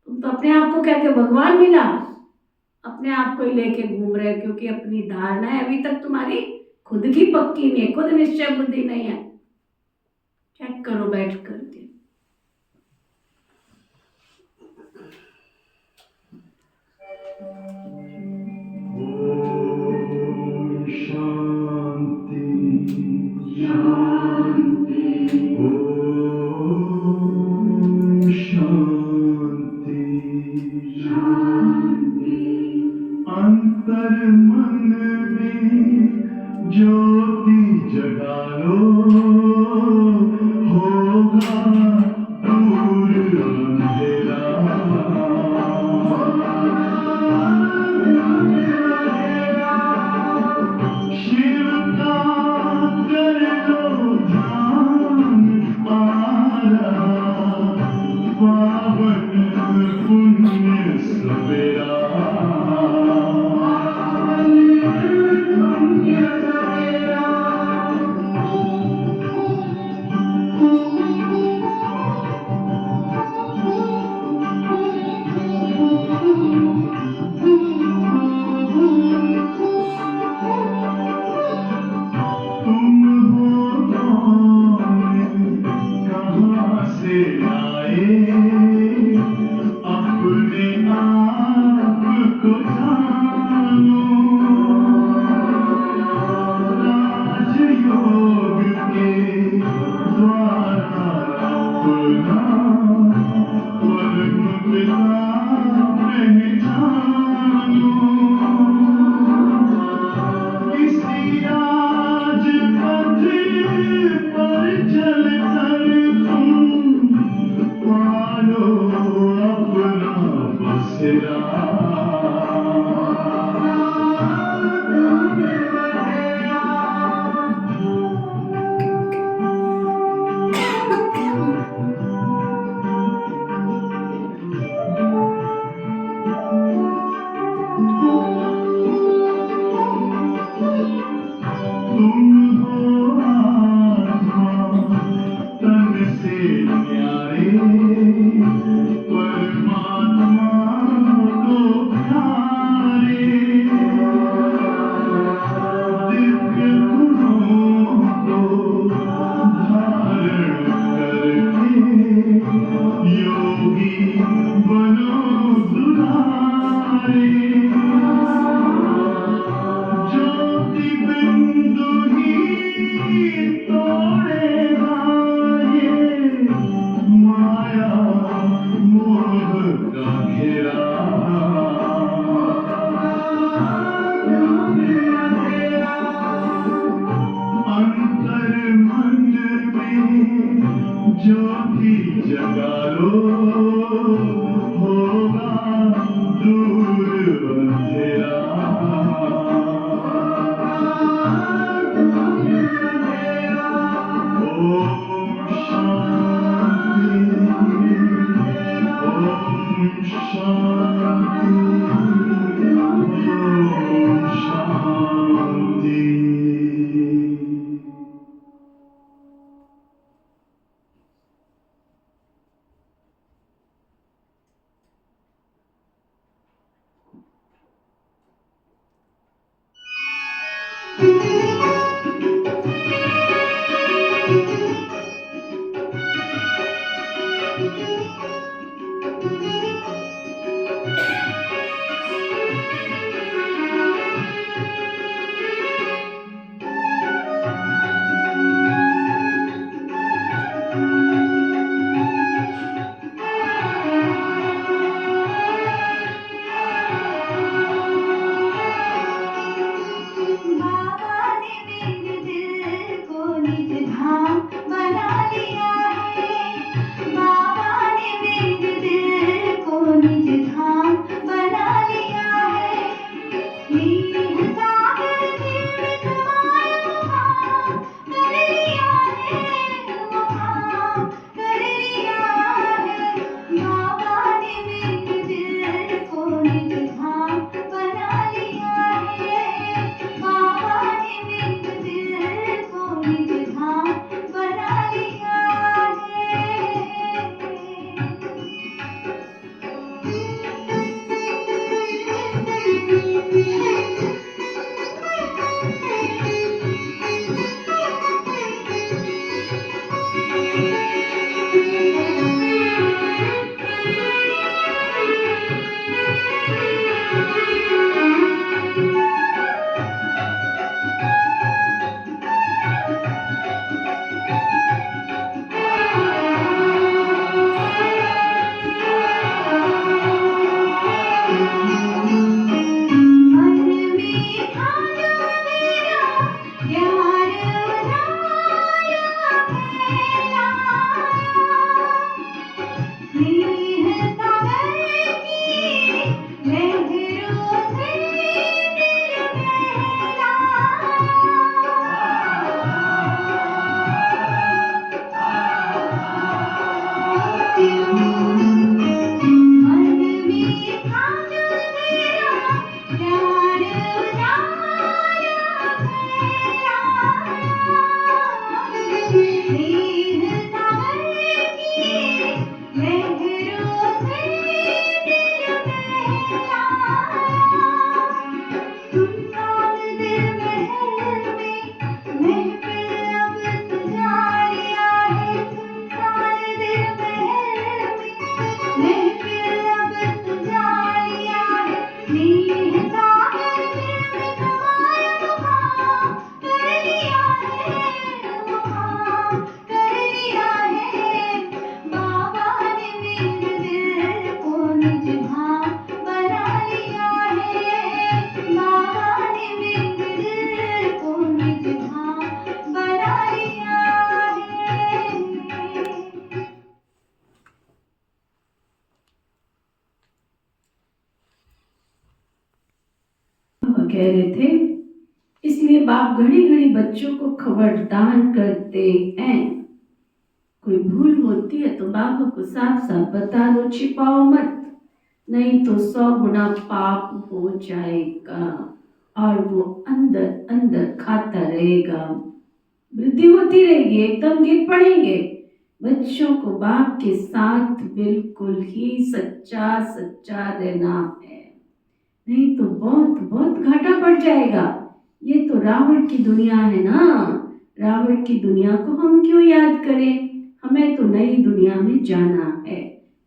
तुम तो अपने आप को कहते हो भगवान मिला, अपने आप को ही लेके घूम रहे हो, क्योंकि अपनी धारणा है अभी तक तुम्हारी खुद की पक्की नहीं है, खुद निश्चय बुद्धि नहीं है। चेक करो बैठ करके। शांति शांति ओम शांति शांति। अंतर मन में ज्योति जगा लो, होगा दूर अंधेरा। शिव का कर लो ध्यान, पारा पावन पुण्य सवेरा। पुण्य सवेरा बाबा ने मेरे दिल को निज धाम बना लिया है। बाबा ने मेरे दिल को निज धाम बना लिया है। नील सागर दिल में समाया मुकाम कर लिया है, मुकाम कर लिया है। बाबा ने मेरे दिल को निज धाम बना लिया है। बाबा ने मेरे दिल को निज धाम बना लिया मन में था जो मेरा प्यार उड़ाया फैलाया। स्नेह सागर की लहरों से दिल बहलाया। मन में था जो मेरा प्यार उड़ाया फैलाया। स्नेह सागर की लहरों से दिल बहलाया। सुनसान दिल महल में महफिल अब सजा लिया है। सुनसान दिल महल में महफिल अब सजा लिया है। स्नेह सागर दिल में समाया मुकाम कर लिया है, मुकाम कर लिया है। बाबा ने मेरे दिल को निज धाम बना लिया है। बाबा ने मेरे दिल को निज धाम बना लिया है। कह रहे थे, इसलिए बाप घड़ी घड़ी बच्चों को खबरदार करते हैं। कोई भूल होती है तो बाबा को साफ साफ बता दो, छिपाओ मत, नहीं तो 100 गुना पाप हो जाएगा और वो अंदर अंदर खाता रहेगा, वृद्धि होती रहेगी, एकदम गिर पड़ेंगे। बच्चों को बाप के साथ बिल्कुल ही सच्चा सच्चा रहना है, नहीं तो बहुत बहुत घाटा पड़ जाएगा। ये तो रावण की दुनिया है ना, रावण की दुनिया को हम क्यों याद करें, हमें तो नई दुनिया में जाना है।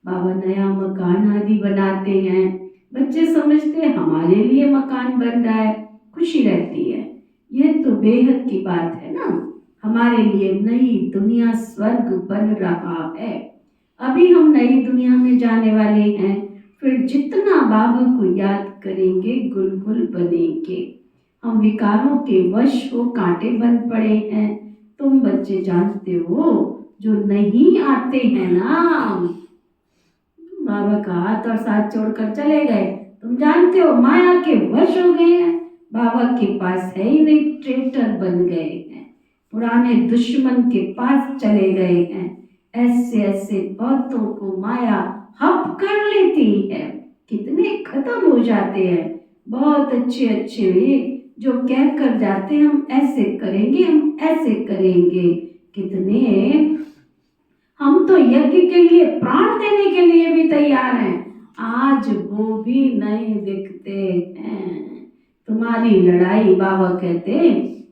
बाबा नया मकान आदि बनाते हैं, बच्चे समझते हैं हमारे लिए मकान बन रहा है, खुशी रहती है। ये तो बेहद की बात है ना, हमारे लिए नई दुनिया स्वर्ग बन रहा है। अभी हम नई दुनिया में जाने वाले हैं, फिर जितना बाबा को याद करेंगे गुलगुल बनेंगे। हम विकारों के वश हो कांटे बन पड़े हैं, तुम बच्चे जानते हो, जो नहीं आते हैं ना, बाबा का हाथ और साथ छोड़कर चले गए, तुम जानते हो माया के वश हो गए हैं, बाबा के पास है ही नहीं, ट्रेटर बन गए हैं, पुराने दुश्मन के पास चले गए हैं। ऐसे ऐसे बहुतों को माया हप कर लेती है, कितने खत्म हो जाते हैं। बहुत अच्छे अच्छे वे जो कह कर जाते हैं हम ऐसे करेंगे, हम ऐसे करेंगे, कितने हम तो यज्ञ के लिए प्राण देने के लिए भी तैयार हैं, आज वो भी नहीं दिखते हैं। तुम तुम्हारी लड़ाई बाबा कहते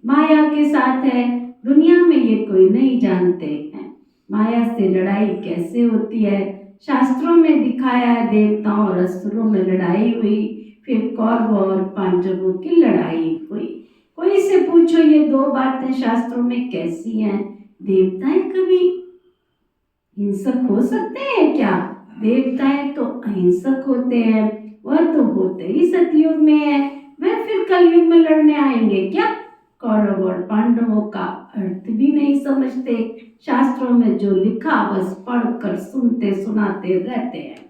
माया के साथ है, दुनिया में ये कोई नहीं जानते हैं माया से लड़ाई कैसे होती है। शास्त्रों में दिखाया है देवताओं और असुरों में लड़ाई हुई, फिर कौरवों और पांडवों की लड़ाई हुई। कोई से पूछो ये दो बातें शास्त्रों में कैसी हैं? देवताएं कभी हिंसक हो सकते हैं क्या? देवताएं तो अहिंसक होते हैं, वह तो होते ही सतयुग में है, वह फिर कलयुग में लड़ने आएंगे क्या? कौरव और पांडवों का अर्थ भी नहीं समझते, शास्त्रों में जो लिखा बस पढ़कर सुनते सुनाते रहते हैं।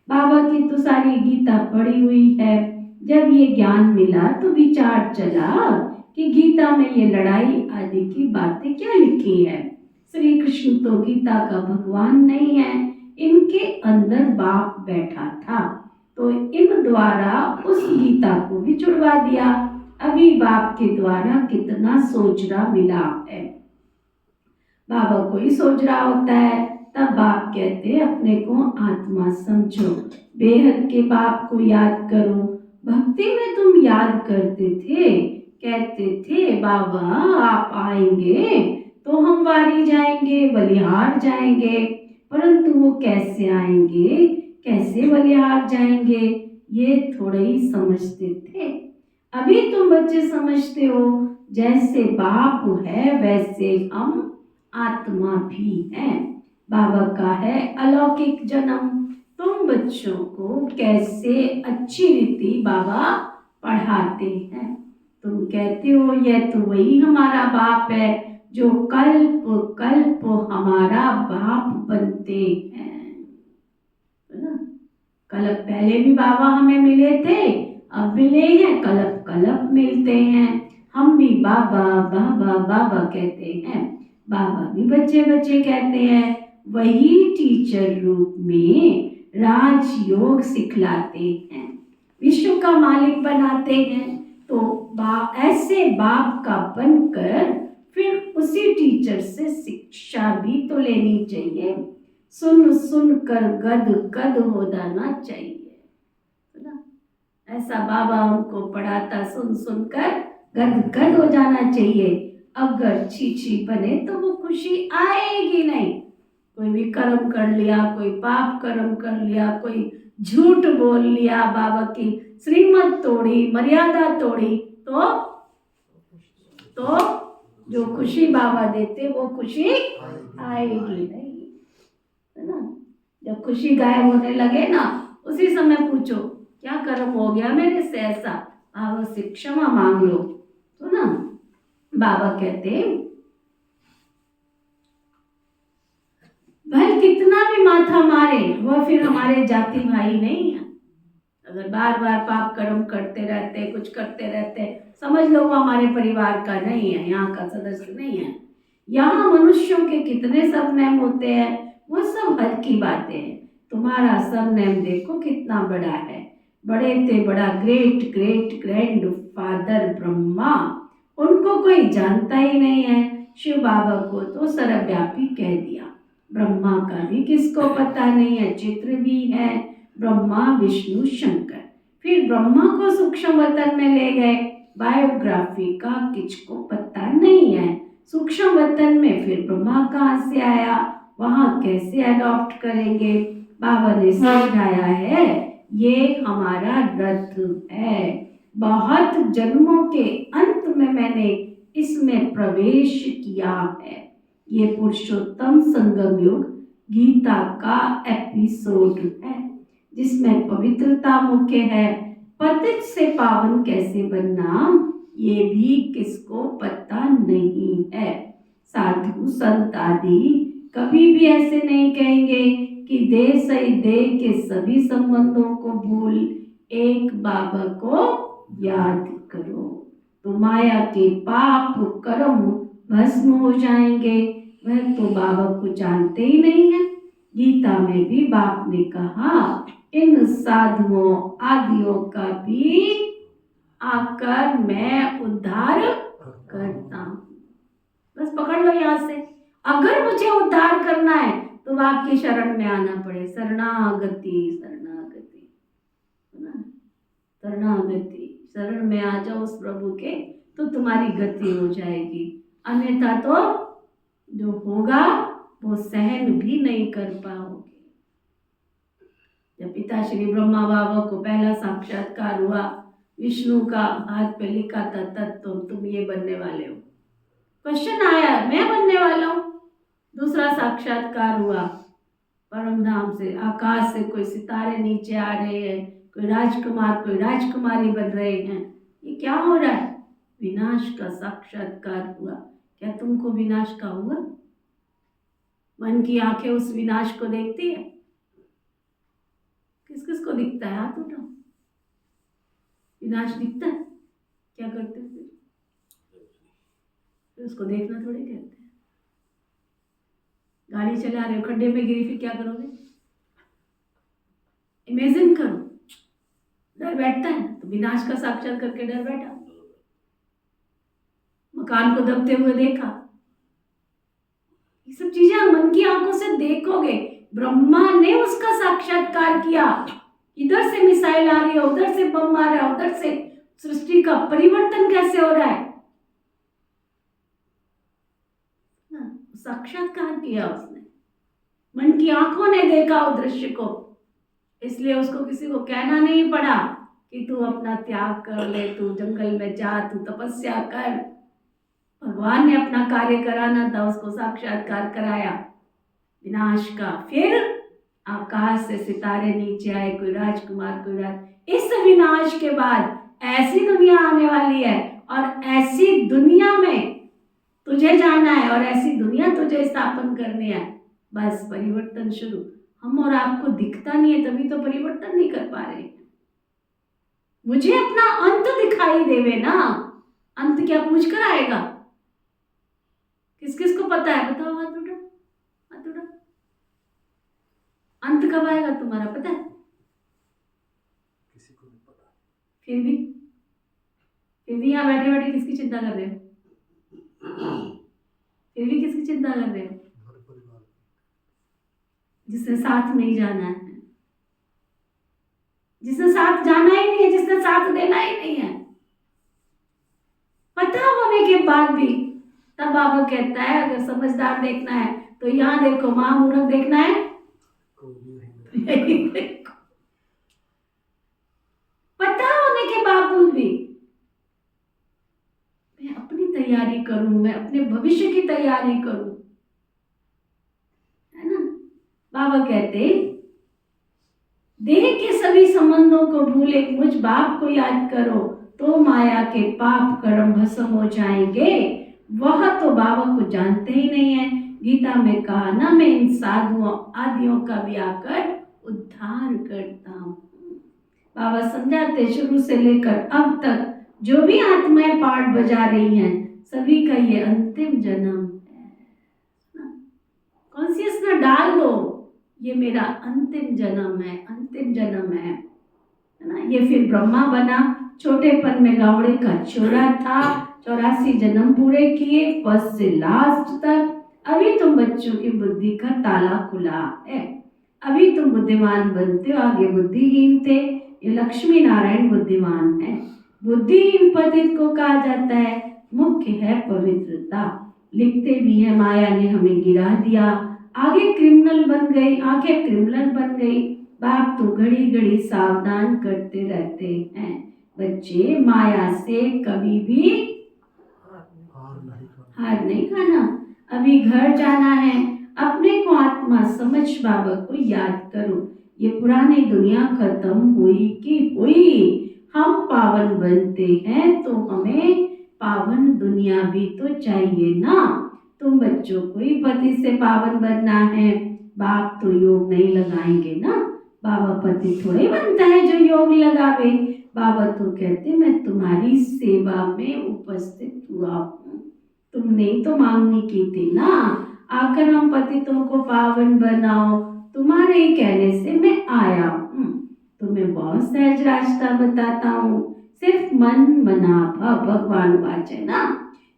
बाबा की तो सारी गीता पढ़ी हुई है। जब ये ज्ञान मिला तो विचार चला कि गीता में ये लड़ाई आदि की बातें क्या लिखी है। श्री कृष्ण तो गीता का भगवान नहीं है, इनके अंदर बाप बैठा था, तो इन द्वारा उस गीता को भी छुड़वा दिया। अभी बाप के द्वारा कितना सोचना मिला है। बाबा कोई सोच रहा होता है तब बाप कहते अपने को आत्मा समझो, बेहद के बाप को याद करो। भक्ति में तुम याद करते थे, कहते थे बाबा आप आएंगे तो हम वारी जाएंगे, बलिहार जाएंगे, परंतु वो कैसे आएंगे, कैसे बलिहार जाएंगे, ये थोड़े ही समझते थे। अभी तुम बच्चे समझते हो, जैसे बाप है वैसे हम आत्मा भी हैं। बाबा का है अलौकिक जन्म। तुम बच्चों को कैसे अच्छी रीति बाबा पढ़ाते हैं। तुम कहते हो यह तो वही हमारा बाप है जो कल्प कल्प हमारा बाप बनते हैं, है ना? कल्प पहले भी बाबा हमें मिले थे, अब मिले हैं, कल्प कल्प मिलते हैं। हम भी बाबा बाबा बाबा कहते हैं, बाबा भी बच्चे बच्चे कहते हैं। वही टीचर रूप में राजयोग सिखलाते हैं, विश्व का मालिक बनाते हैं। तो ऐसे बाप का बनकर फिर उसी टीचर से शिक्षा भी तो लेनी चाहिए। सुन सुन कर गद गद हो जाना चाहिए, है ना? ऐसा बाबा हमको पढ़ाता, सुन सुन कर गद गद हो जाना चाहिए। अगर छी बने तो वो खुशी आएगी नहीं। कोई भी कर्म कर लिया, कोई पाप कर्म कर लिया, कोई झूठ बोल लिया, बाबा की श्रीमत तोड़ी, मर्यादा तोड़ी, तो जो खुशी बाबा देते वो खुशी आएगी नहीं, है ना? जब खुशी गायब होने लगे ना, उसी समय पूछो क्या कर्म हो गया मेरे से ऐसा, बाबा से क्षमा मांग लो। तो ना बाबा कहते भाई कितना भी माथा मारे वह फिर हमारे जाति भाई नहीं है। अगर बार बार पाप कर्म करते रहते, कुछ करते रहते, समझ लो वो हमारे परिवार का नहीं है, यहाँ का सदस्य नहीं है। यहाँ मनुष्यों के कितने सरनेम होते हैं, वो सब हद की बातें हैं। तुम्हारा सरनेम देखो कितना बड़ा है, बड़े थे बड़ा great great grand father Brahma, उनको कोई जानता ही नहीं है। शिव बाबा को तो सर्वव्यापी कह दिया, ब्रह्मा का भी किसको पता नहीं है, चित्र भी है ब्रह्मा विष्णु शंकर। फिर ब्रह्मा को सूक्ष्म वतन में ले गए, बायोग्राफी का किसको पता नहीं है। सूक्ष्म वतन में फिर ब्रह्मा कहाँ से आया, वहाँ कैसे अडॉप्ट करेंगे। बाबा ने समझाया है ये हमारा रथ है, बहुत जन्मों के अंत में मैंने इसमें प्रवेश किया है। ये पुरुषोत्तम संगम युग गीता का एपिसोड है जिसमें पवित्रता मुख्य है। पतित से पावन कैसे बनना ये भी किसको पता नहीं है। साधु संत आदि कभी भी ऐसे नहीं कहेंगे कि देह सही देह के सभी संबंधों को भूल एक बाबा को याद करो, तो माया के पाप कर्म भस्म हो जाएंगे। वह तो बाबा को जानते ही नहीं है। गीता में भी बाप ने कहा इन साधुओं आदियों का भी आकर मैं उद्धार करता हूँ। बस पकड़ लो यहाँ से, अगर मुझे उद्धार करना है तो आपकी शरण में आना पड़े। शरणागति शरणागति, है ना? शरणागति शरण में आ जाओ उस प्रभु के, तो तुम्हारी गति हो जाएगी। अन्यथा तो जो होगा वो सहन भी नहीं कर पाओगे। जब पिता श्री ब्रह्मा बाबा को पहला साक्षात्कार हुआ, विष्णु का हाथ पे लिखा था तत्व तुम ये बनने वाले हो। क्वेश्चन आया मैं बनने वाला हूँ। दूसरा साक्षात्कार हुआ, परम धाम से आकाश से कोई सितारे नीचे आ रहे हैं, कोई राजकुमार कोई राजकुमारी बन रहे हैं। ये क्या हो रहा है? विनाश का साक्षात्कार हुआ। क्या तुमको विनाश का हुआ? मन की आंखें उस विनाश को देखती है? किस किस को दिखता है? हाथ उठाओ। विनाश दिखता है? क्या करते हो फिर? उसको देखना थोड़ी कहते हैं। गाड़ी चला रहे हो, खड्डे में गिरी, फिर क्या करोगे? इमेजिन करो। डर बैठता है तो विनाश का साक्षात करके डर बैठा। मकान को दबते हुए देखा। ये सब चीजें मन की आंखों से देखोगे। ब्रह्मा ने उसका साक्षात्कार किया। इधर से मिसाइल आ रही है, उधर से बम आ रहा है, उधर से सृष्टि का परिवर्तन कैसे हो रहा है, साक्षात्कार किया उसने। मन की आंखों ने देखा उस दृश्य को, इसलिए उसको किसी को कहना नहीं पड़ा कि तू अपना त्याग कर ले, तू जंगल में जा, तू तपस्या कर। भगवान ने अपना कार्य कराना था, उसको साक्षात्कार कराया विनाश का। फिर आकाश से सितारे नीचे आए, कोई राजकुमार कोई राज। इस विनाश के बाद ऐसी दुनिया आने वाली है, और ऐसी दुनिया में तुझे जाना है, और ऐसी दुनिया तुझे स्थापन करनी है। बस परिवर्तन शुरू। हम और आपको दिखता नहीं है, तभी तो परिवर्तन नहीं कर पा रहे। मुझे अपना अंत दिखाई देवे ना। अंत क्या पूछ कर आएगा? किस किस को पता है? बताओ, हाथ उठाओ, हाथ उठाओ। अंत कब आएगा तुम्हारा पता है? किसी को नहीं पता। फिर भी यहाँ बैठे बैठे किसकी चिंता कर रहे हो? फिर भी किसकी चिंता कर रहे हो? जिसने साथ नहीं जाना है, जिसने साथ जाना ही नहीं है, जिसने साथ देना ही नहीं है। पता होने के बाद भी तब बाबा कहता है अगर समझदार देखना है तो यहाँ देखो, महामूर्ख देखना है देखो। पता होने के बावजूद भी मैं अपनी तैयारी करूं, मैं अपने भविष्य की तैयारी करूं, है ना। बाबा कहते देह के सभी संबंधों को भूले मुझ बाप को याद करो, तो माया के पाप कर्म भस्म हो जाएंगे। वह तो बाबा को जानते ही नहीं है। गीता में कहा ना, मैं इन साधुओं आदियों का भी आकर उद्धार करता हूँ। बाबा समझाते शुरू से लेकर अब तक जो भी आत्माएं पाठ बजा रही हैं, सभी का ये अंतिम जन्म है। कॉन्शियस ना डाल दो, ये मेरा अंतिम जन्म है, अंतिम जन्म है ना। ये फिर ब्रह्मा बना, छोटेपन में गावड़े का छोरा था, 84 जन्म पूरे किए, फर्स्ट से लास्ट तक। अभी तुम बच्चों की बुद्धि का ताला खुला है, अभी तुम बुद्धिमान बनते हो, आगे बुद्धिहीन थे। ये लक्ष्मी नारायण बुद्धिमान है। बुद्धिहीन पतित को कहा जाता है, मुख्य है पवित्रता। लिखते भी है माया ने हमें गिरा दिया, आगे क्रिमिनल बन गई, आंखें क्रिमिनल बन गई। बाप तो घड़ी घड़ी सावधान करते रहते हैं, बच्चे माया से कभी भी हार नहीं खाना। अभी घर जाना है, अपने को आत्मा समझ बाबा को याद करो। ये पुरानी दुनिया खत्म हुई कि हुई, हम पावन बनते हैं तो हमें पावन दुनिया भी तो चाहिए ना। तुम बच्चों को ही पति से पावन बनना है, बाप तो योग नहीं लगाएंगे ना। बाबा पति थोड़ी बनता है जो योग लगावे। बाबा तो कहते मैं तुम्हारी सेवा में उपस्थित हुआ हूँ, तुमने तो मांगनी की थी ना, आकर हम पतितों को पावन बनाओ। तुम्हारे ही कहने से मैं आया हूँ, तुम्हें बहुत सहज रास्ता बताता हूँ। सिर्फ मन मना भगवान वाचे ना।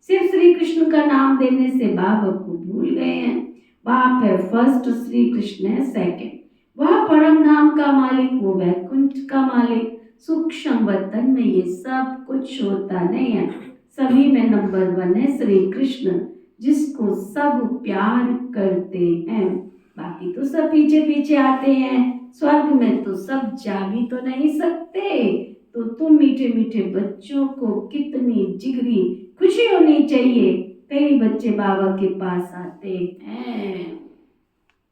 सिर्फ श्री कृष्ण का नाम देने से बाबा को भूल गए हैं। बाप है फर्स्ट, श्री कृष्ण है सेकंड। वह परम धाम का मालिक, वो वैकुंठ का मालिक। सूक्ष्म वतन में ये सब कुछ होता नहीं है। सभी में नंबर 1 है श्री कृष्ण, जिसको सब प्यार करते हैं। बाकी तो सब पीछे पीछे आते हैं। स्वर्ग में तो सब जा भी तो नहीं सकते। तो तुम मीठे मीठे बच्चों को कितनी जिगरी खुशी होनी चाहिए। कई बच्चे बाबा के पास आते हैं,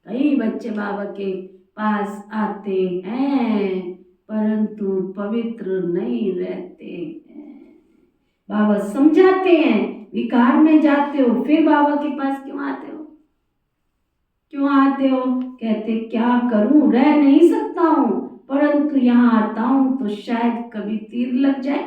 कई बच्चे बाबा के पास आते हैं, परंतु पवित्र नहीं रहते हैं। बाबा समझाते हैं, विकार में जाते हो फिर बाबा के पास क्यों आते हो? क्यों आते हो? कहते क्या करूं, रह नहीं सकता हूं, परंतु यहाँ आता हूं तो शायद कभी तीर लग जाए।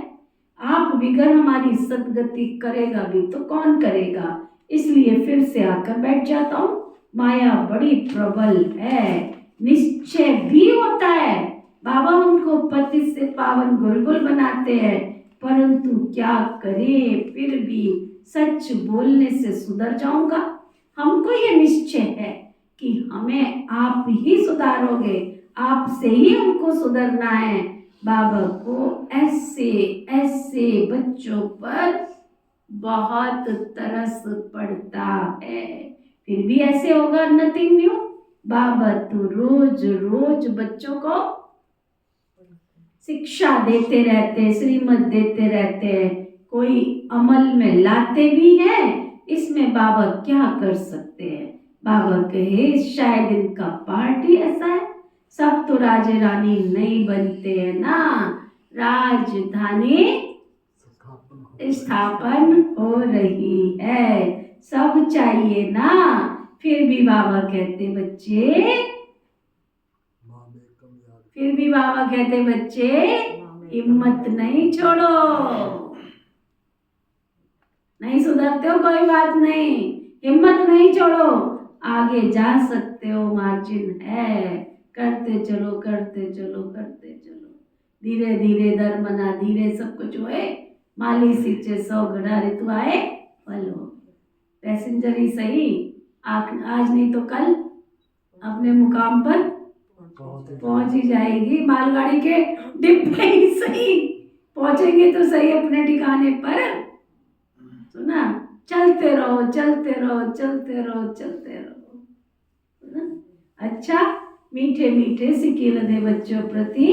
आप बिगर हमारी सदगति करेगा भी तो कौन करेगा, इसलिए फिर से आकर बैठ जाता हूँ। माया बड़ी प्रबल है, निश्चय भी होता है। बाबा उनको पति से पावन बुलबुल बनाते हैं, परंतु क्या करें, फिर भी सच बोलने से सुधर जाऊंगा। हमको ये निश्चय है कि हमें आप ही सुधारोगे, आपसे ही हमको सुधरना है। बाबा को ऐसे ऐसे बच्चों पर बहुत तरस पड़ता है, फिर भी ऐसे होगा नथिंग न्यू। बाबा तो रोज रोज बच्चों को शिक्षा देते रहते हैं, श्रीमत देते रहते हैं, कोई अमल में लाते भी हैं। इसमें बाबा क्या कर सकते हैं? बाबा कहे शायद इनका पार्ट ही ऐसा है। सब तो राजे रानी नहीं बनते हैं ना, राजधानी स्थापन हो रही है, सब चाहिए ना। फिर भी बाबा कहते बच्चे, फिर भी बाबा कहते बच्चे हिम्मत नहीं छोड़ो। नहीं सुधरते हो कोई बात नहीं, हिम्मत नहीं छोड़ो, आगे जा सकते हो, मार्जिन है। करते चलो करते चलो करते चलो, धीरे धीरे दर मना धीरे सब कुछ होए। माली सींचे 100 घड़ा ऋतु आए फल हो। पैसेंजर ही सही, आज नहीं तो कल अपने मुकाम पर पहुंच ही जाएगी। मालगाड़ी के डिब्बे ही सही पहुंचेंगे तो सही अपने ठिकाने पर। सुना, चलते रहो चलते रहो चलते रहो चलते रहो। सुना? अच्छा, मीठे मीठे सिक्के लदे बच्चों प्रति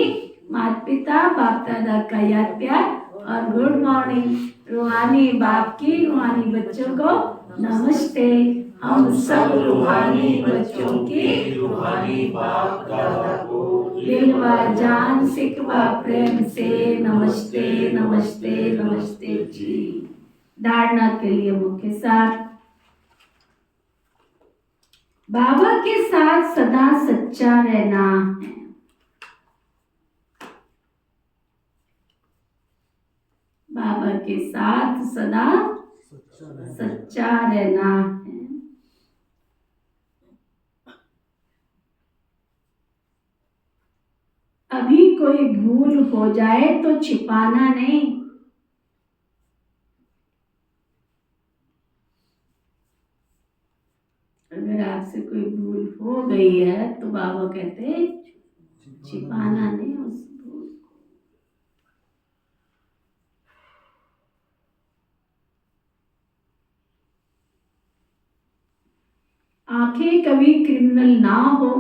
माता पिता बाप दादा का याद प्यार और गुड मॉर्निंग। रूहानी बाप की रूहानी बच्चों को नमस्ते। हम सब रूहानी बच्चों की रूहानी बाप दादा को दिल व जान सिख व प्रेम से नमस्ते नमस्ते नमस्ते जी। धारणा के लिए मुख्य सार, बाबा के साथ सदा सच्चा रहना है। बाबा के साथ सदा सच्चा रहना है। अभी कोई भूल हो जाए तो छिपाना नहीं। अगर आपसे कोई भूल हो गई है तो बाबा कहते छिपाना नहीं उस भूल को। आंखें कभी क्रिमिनल ना हो,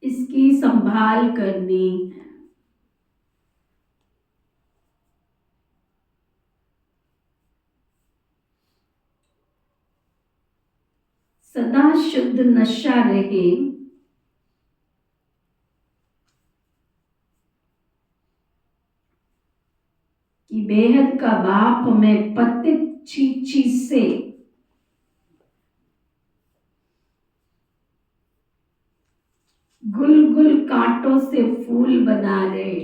इसकी संभाल करनी है। सदा शुद्ध नशा रहे, कि बेहद का बाप में पतित चीची से गुल गुल कांटों से फूल बना रहे।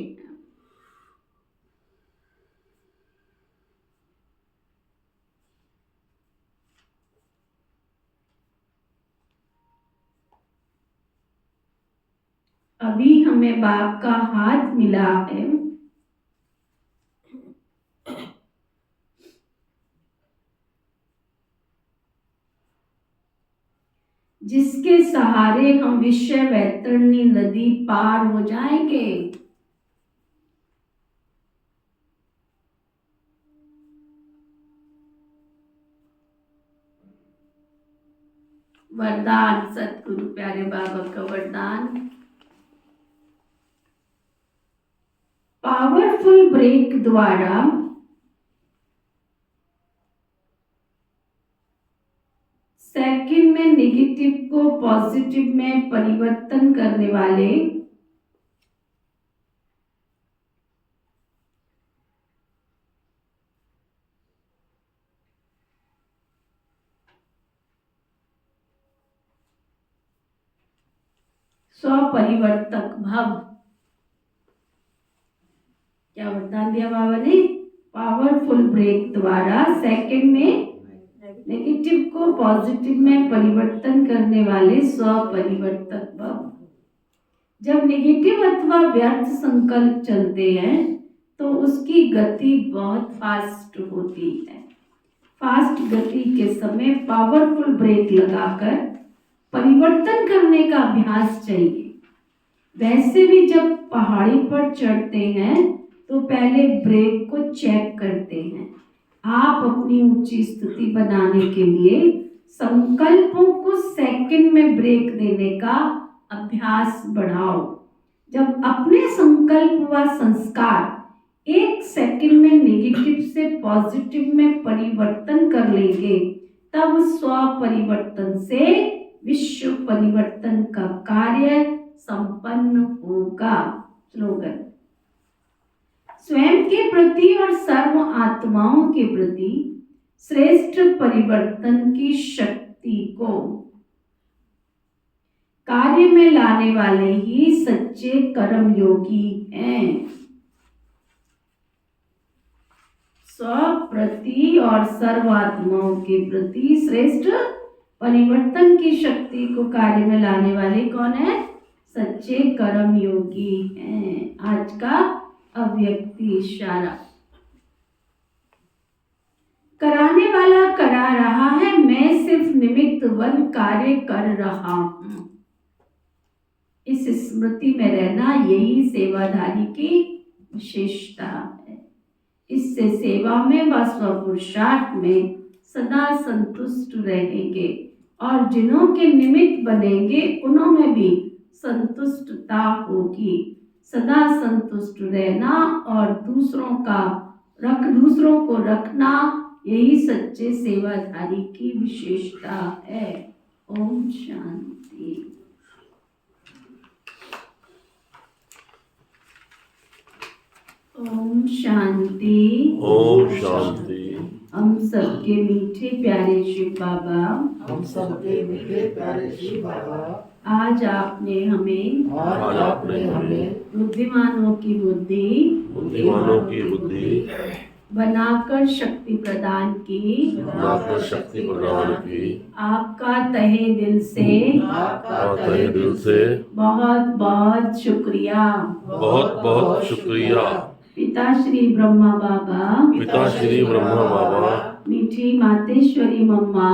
अभी हमें बाप का हाथ मिला है, जिसके सहारे हम विषय वैतरणी नदी पार हो जाएंगे। वरदान, सतगुरु प्यारे बाबा का वरदान। पावरफुल ब्रेक द्वारा सेकंड में नेगेटिव को पॉजिटिव में परिवर्तन करने वाले स्वपरिवर्तक भव। क्या वरदान दिया बाबा ने? पावरफुल ब्रेक द्वारा सेकंड में नेगेटिव को पॉजिटिव में परिवर्तन करने वाले स्वपरिवर्तक भव। जब नेगेटिव अथवा व्यर्थ संकल्प चलते हैं तो उसकी गति बहुत फास्ट होती है। फास्ट गति के समय पावरफुल ब्रेक लगाकर परिवर्तन करने का अभ्यास चाहिए। वैसे भी जब पहाड़ी पर चढ़ते हैं तो पहले ब्रेक को चेक करते हैं। आप अपनी ऊंची स्थिति बनाने के लिए संकल्पों को सेकंड में ब्रेक देने का अभ्यास बढ़ाओ। जब अपने संकल्प व संस्कार एक सेकंड में नेगेटिव से पॉजिटिव में परिवर्तन कर लेंगे तब स्व परिवर्तन से विश्व परिवर्तन का कार्य संपन्न होगा। स्लोगन। स्वयं के प्रति और सर्व आत्माओं के प्रति श्रेष्ठ परिवर्तन की शक्ति को कार्य में लाने वाले ही सच्चे कर्म योगी हैं। स्व प्रति और सर्व आत्माओं के प्रति श्रेष्ठ परिवर्तन की शक्ति को कार्य में लाने वाले कौन है? सच्चे कर्म योगी हैं। आज का अव्यक्ति इशारा। कराने वाला करा रहा है, मैं सिर्फ निमित्त वन कार्य कर रहा हूं। इस स्मृति में रहना यही सेवाधारी की विशेषता है। इससे सेवा में व स्वपुरुषार्थ में सदा संतुष्ट रहेंगे और जिन्हों के निमित्त बनेंगे उनमें भी संतुष्टता होगी। सदा संतुष्ट रहना और दूसरों को रखना यही सच्चे सेवाधारी की विशेषता है। ओम शांति। ओम शांति। ओम शांति। हम सबके मीठे प्यारे शिव बाबा, हम सबके मीठे प्यारे शिव बाबा, आज आपने हमें बुद्धिमानों की बुद्धि बनाकर शक्ति प्रदान की। आपका तहे दिल से बहुत बहुत शुक्रिया। बहुत शुक्रिया। पिता श्री ब्रह्मा बाबा, मीठी मातेश्वरी मम्मा,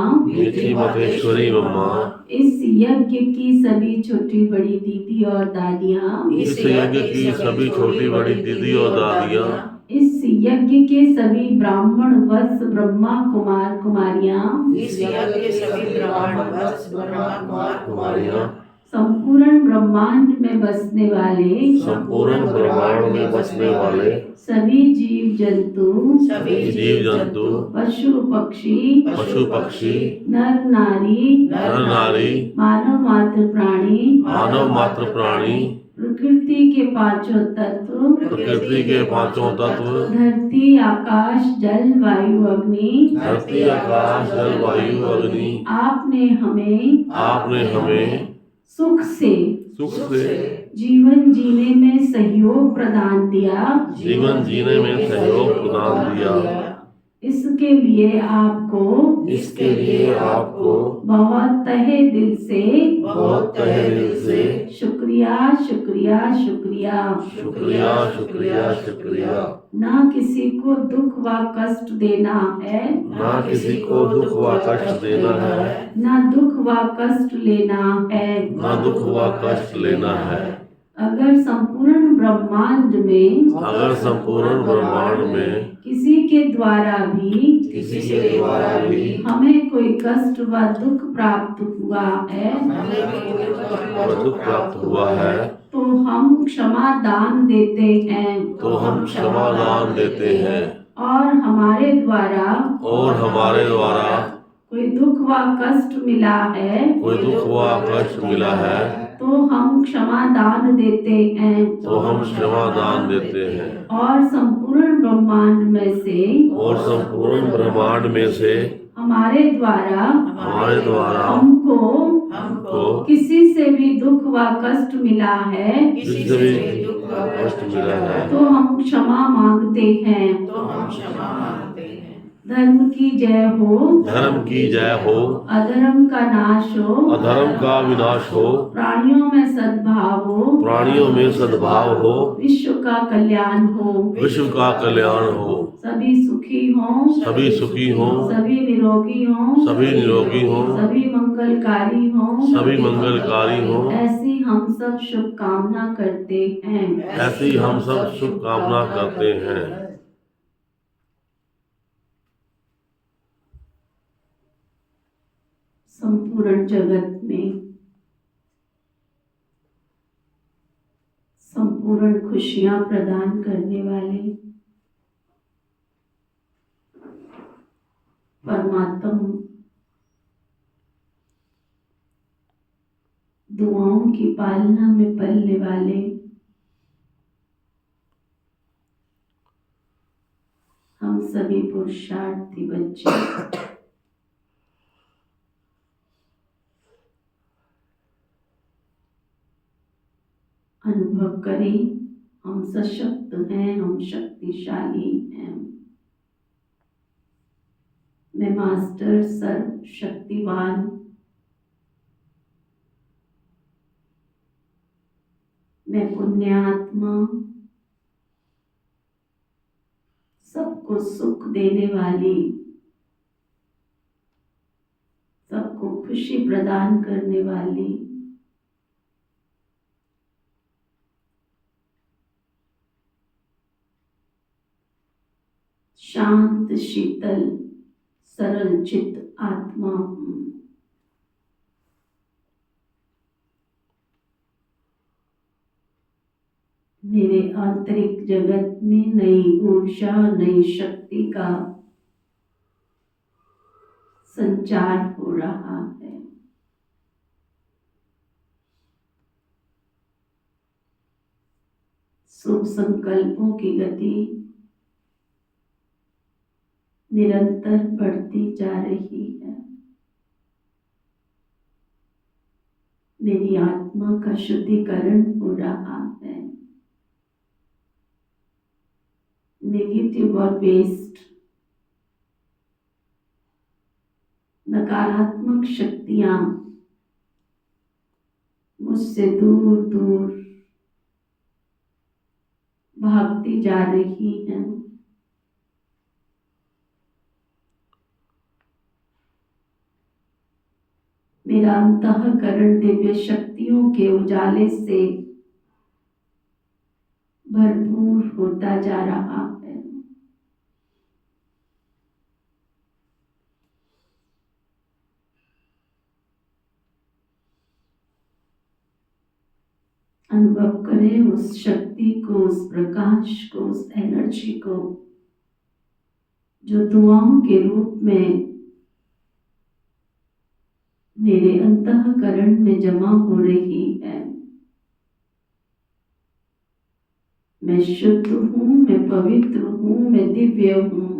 इस यज्ञ की सभी छोटी बड़ी दीदी और दादियाँ, इस यज्ञ की सभी छोटी बड़ी दीदी और दादियाँ, इस यज्ञ के सभी ब्राह्मण वत्स ब्रह्मा कुमार कुमारियाँ, इस यज्ञ के सभी ब्राह्मण वत्स ब्रह्मा कुमार कुमारियाँ, संपूर्ण ब्रह्मांड में बसने वाले सभी जीव जंतु, पशु पक्षी, नर नारी, मानव मात्र प्राणी, प्रकृति के पांचों तत्व, धरती आकाश जल वायु अग्नि, आपने हमें सुख से जीवन जीने में सहयोग प्रदान दिया। इसके लिए आपको बहुत तहे दिल से शुक्रिया शुक्रिया शुक्रिया शुक्रिया। शुक्रिया शुक्रिया शुक्रिया। ना किसी को दुख व कष्ट देना है, ना किसी को दुख व कष्ट देना है, ना दुख व कष्ट लेना है। ना दुख व कष्ट लेना है। अगर संपूर्ण ब्रह्मांड में अगर संपूर्ण ब्रह्मांड में किसी के द्वारा भी किसी के द्वारा भी हमें कोई कष्ट व दुख प्राप्त हुआ है, दुख प्राप्त हुआ है, तो हम क्षमा दान देते हैं। तो हम क्षमा दान देते हैं। और हमारे द्वारा कोई दुख व कष्ट मिला है, कोई दुख व कष्ट मिला है, तो हम क्षमा दान देते हैं। तो हम क्षमा दान देते हैं। और संपूर्ण ब्रह्मांड में से हमारे द्वारा हमको किसी से भी दुख व कष्ट मिला है, किसी से भी दुख व कष्ट मिला है, तो हम क्षमा मांगते हैं। धर्म की जय हो, धर्म की जय हो, अधर्म का नाश हो, अधर्म का विनाश हो, प्राणियों में सद्भाव हो, प्राणियों में सद्भाव हो, विश्व का कल्याण हो, विश्व का कल्याण हो, सभी सुखी हों, सभी सुखी हों, सभी निरोगी हों, सभी निरोगी हों, सभी मंगलकारी हों, सभी मंगलकारी हों। ऐसी हम सब शुभकामना करते हैं। ऐसी हम सब शुभकामना करते हैं। संपूर्ण जगत में संपूर्ण खुशियां प्रदान करने वाले परमात्मा दुआओं की पालना में पलने वाले हम सभी पुरुषार्थी बच्चे अनुभव करें, हम सशक्त हैं, हम शक्तिशाली हैं। मैं मास्टर सर्व शक्तिवान मैं पुण्यात्मा, सबको सुख देने वाली, सबको खुशी प्रदान करने वाली, शांत शीतल सरल चित्त आत्मा हूँ। मेरे आंतरिक जगत में नई ऊर्जा, नई शक्ति का संचार हो रहा है। शुभ संकल्पों की गति निरंतर बढ़ती जा रही है। मेरी आत्मा का शुद्धिकरण हो रहा है। नेगेटिव और वेस्ट, नकारात्मक शक्तियां मुझसे दूर दूर भागती जा रही हैं। मेरा अंतःकरण दिव्य शक्तियों के उजाले से भरपूर होता जा रहा है। अनुभव करें उस शक्ति को, उस प्रकाश को, उस एनर्जी को जो दुआओं के रूप में मेरे अंतःकरण में जमा हो रही है। मैं शुद्ध हूँ, मैं पवित्र हूँ, मैं दिव्य हूँ।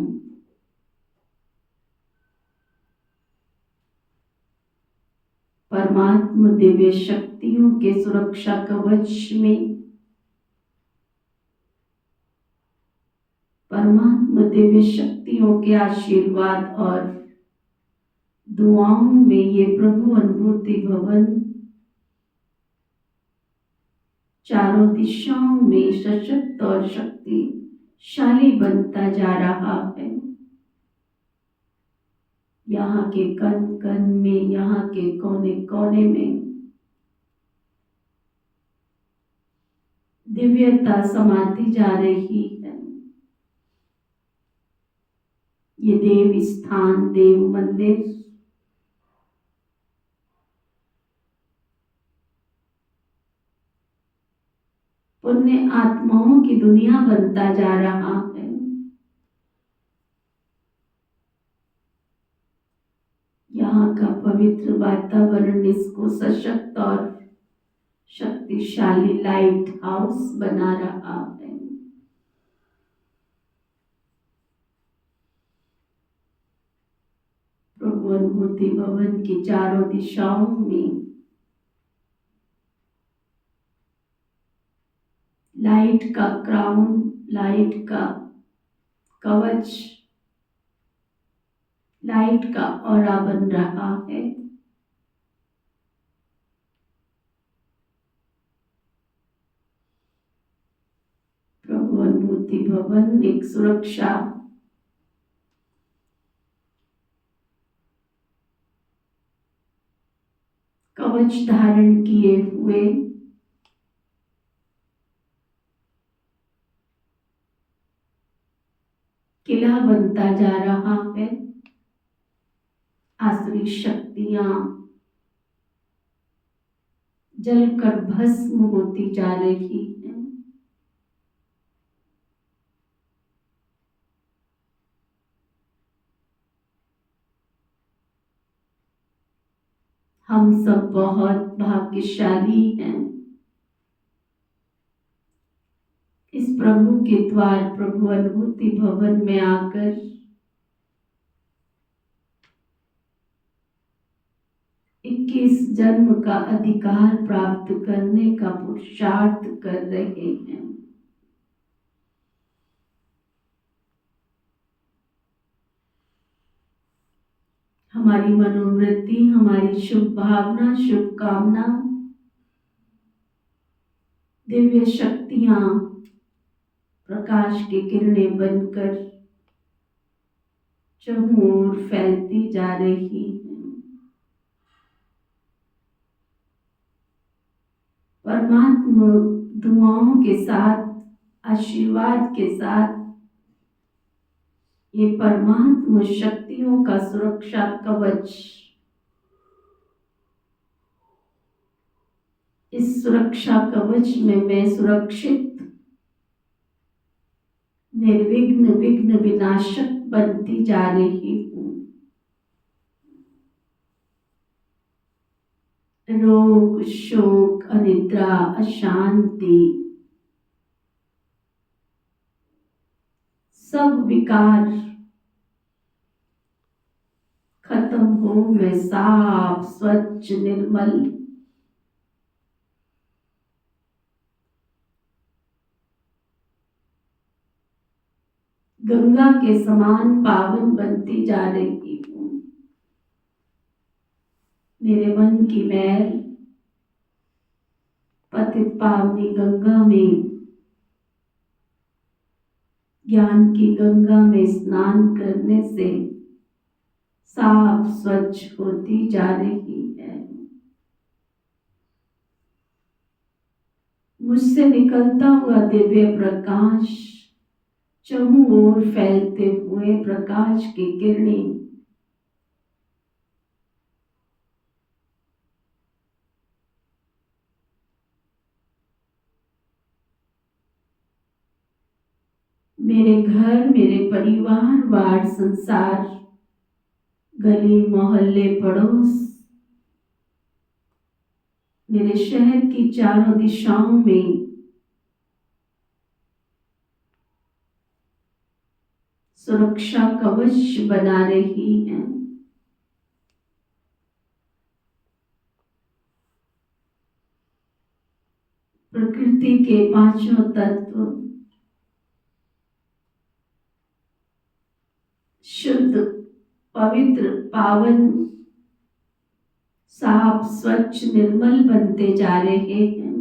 परमात्मा दिव्य शक्तियों के सुरक्षा कवच में, परमात्मा दिव्य शक्तियों के आशीर्वाद और दुआओं में ये प्रभु अनुभूति भवन चारों दिशाओं में सशक्त और शक्तिशाली बनता जा रहा है। यहाँ के कण कण में, यहाँ के कोने कोने में दिव्यता समाती जा रही है। ये देव स्थान, देव मंदिर पुण्य आत्माओं की दुनिया बनता जा रहा है। यहाँ का पवित्र वातावरण इसको सशक्त और शक्तिशाली लाइट हाउस बना रहा है। प्रभु अनुभूति भवन की चारों दिशाओं में लाइट का क्राउन, लाइट का कवच, लाइट का ऑरा बन रहा है। प्रभु अनुभूति भवन एक सुरक्षा कवच धारण किए हुए किला बनता जा रहा है। आसुरी शक्तियां जलकर भस्म होती जा रही हैं। हम सब बहुत भाग्यशाली हैं। इस प्रभु के द्वार, प्रभु अनुभूति भवन में आकर इक्कीस जन्म का अधिकार प्राप्त करने का पुरुषार्थ कर रहे हैं। हमारी मनोवृत्ति, हमारी शुभ भावना, शुभकामना, दिव्य शक्तियां प्रकाश की किरणें बनकर चारों ओर फैलती जा रही हैं। परमात्मा दुआओं के साथ, आशीर्वाद के साथ ये परमात्मा शक्तियों का सुरक्षा कवच, इस सुरक्षा कवच में मैं सुरक्षित, निर्विघ्न, विघ्न विनाशक बनती जा रही हूँ। रोग, शोक, अनिद्रा, अशांति, सब विकार खत्म हो। मैं साफ, स्वच्छ, निर्मल, गंगा के समान पावन बनती जा रही हूँ। मेरे मन की मैल पतित पावनी गंगा में, ज्ञान की गंगा में स्नान करने से साफ, स्वच्छ होती जा रही है। मुझसे निकलता हुआ दिव्य प्रकाश, चारों ओर फैलते हुए प्रकाश की किरणें मेरे घर, मेरे परिवार, वार्ड, संसार, गली, मोहल्ले, पड़ोस, मेरे शहर की चारों दिशाओं में सुरक्षा कवच बना रही हैं। प्रकृति के पांचों तत्व शुद्ध, पवित्र, पावन, साफ, स्वच्छ, निर्मल बनते जा रहे हैं।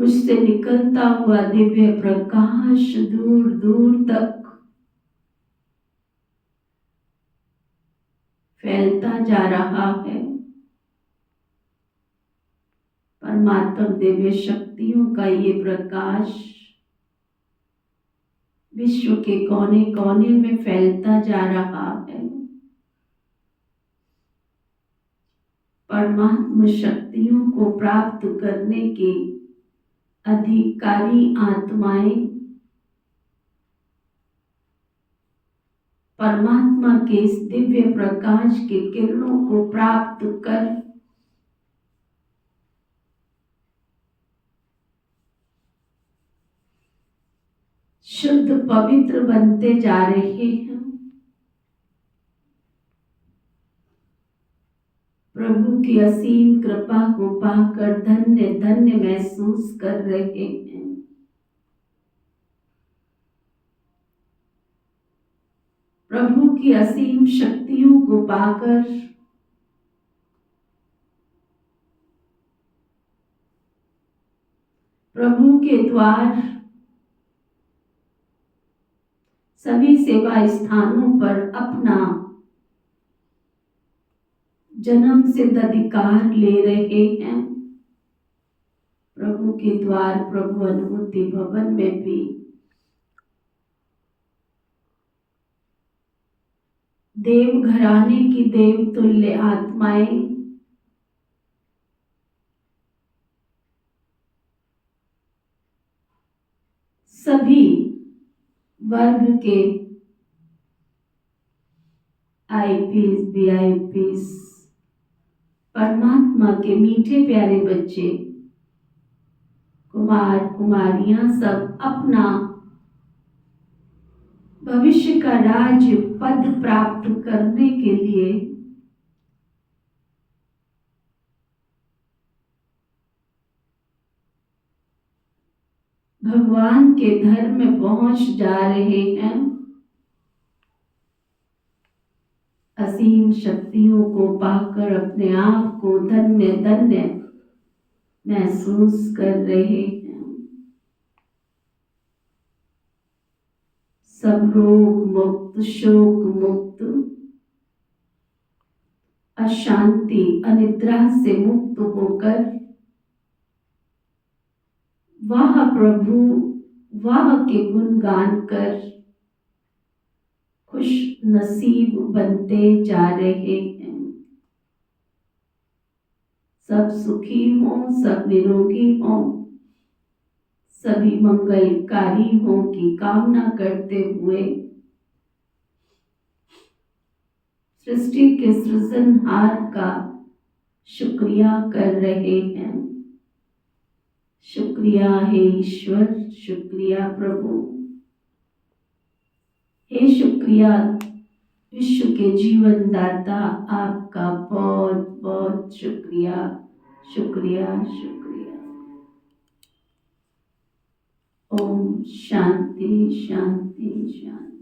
मुझसे निकलता हुआ दिव्य प्रकाश दूर दूर तक फैलता जा रहा है। परमात्मा दिव्य शक्तियों का ये प्रकाश विश्व के कोने कोने में फैलता जा रहा है। परमात्मा शक्तियों को प्राप्त करने के अधिकारी आत्माएं परमात्मा के इस दिव्य प्रकाश के किरणों को प्राप्त कर शुद्ध पवित्र बनते जा रहे हैं। प्रभु की असीम कृपा को पाकर धन्य धन्य महसूस कर रहे हैं। प्रभु की असीम शक्तियों को पाकर प्रभु के द्वार सभी सेवा स्थानों पर अपना जन्म सिद्ध अधिकार ले रहे हैं। प्रभु के द्वार प्रभु अनुभूति भवन में भी देव घराने की देवतुल्य आत्माएं सभी वर्ग के आईपीएस वीआईपीएस परमात्मा के मीठे प्यारे बच्चे कुमार कुमारियां सब अपना भविष्य का राज्य पद प्राप्त करने के लिए भगवान के धर्म में पहुंच जा रहे हैं। असीम शक्तियों को पाकर अपने आप को धन्य धन्य महसूस कर रहे हैं। सब रोग मुक्त, शोक मुक्त, अशांति अनिद्रा से मुक्त होकर वह प्रभु वह के गुण गान कर खुश नसीब बनते जा रहे हैं। सब सुखी हों, सब निरोगी हों, सभी मंगलकारी हों की कामना करते हुए सृष्टि के सृजनहार का शुक्रिया कर रहे हैं। शुक्रिया हे ईश्वर, शुक्रिया प्रभु, हे शुक्रिया विश्व के जीवन दाता, आपका बहुत बहुत शुक्रिया शुक्रिया शुक्रिया। ओम शांति शांति शांति।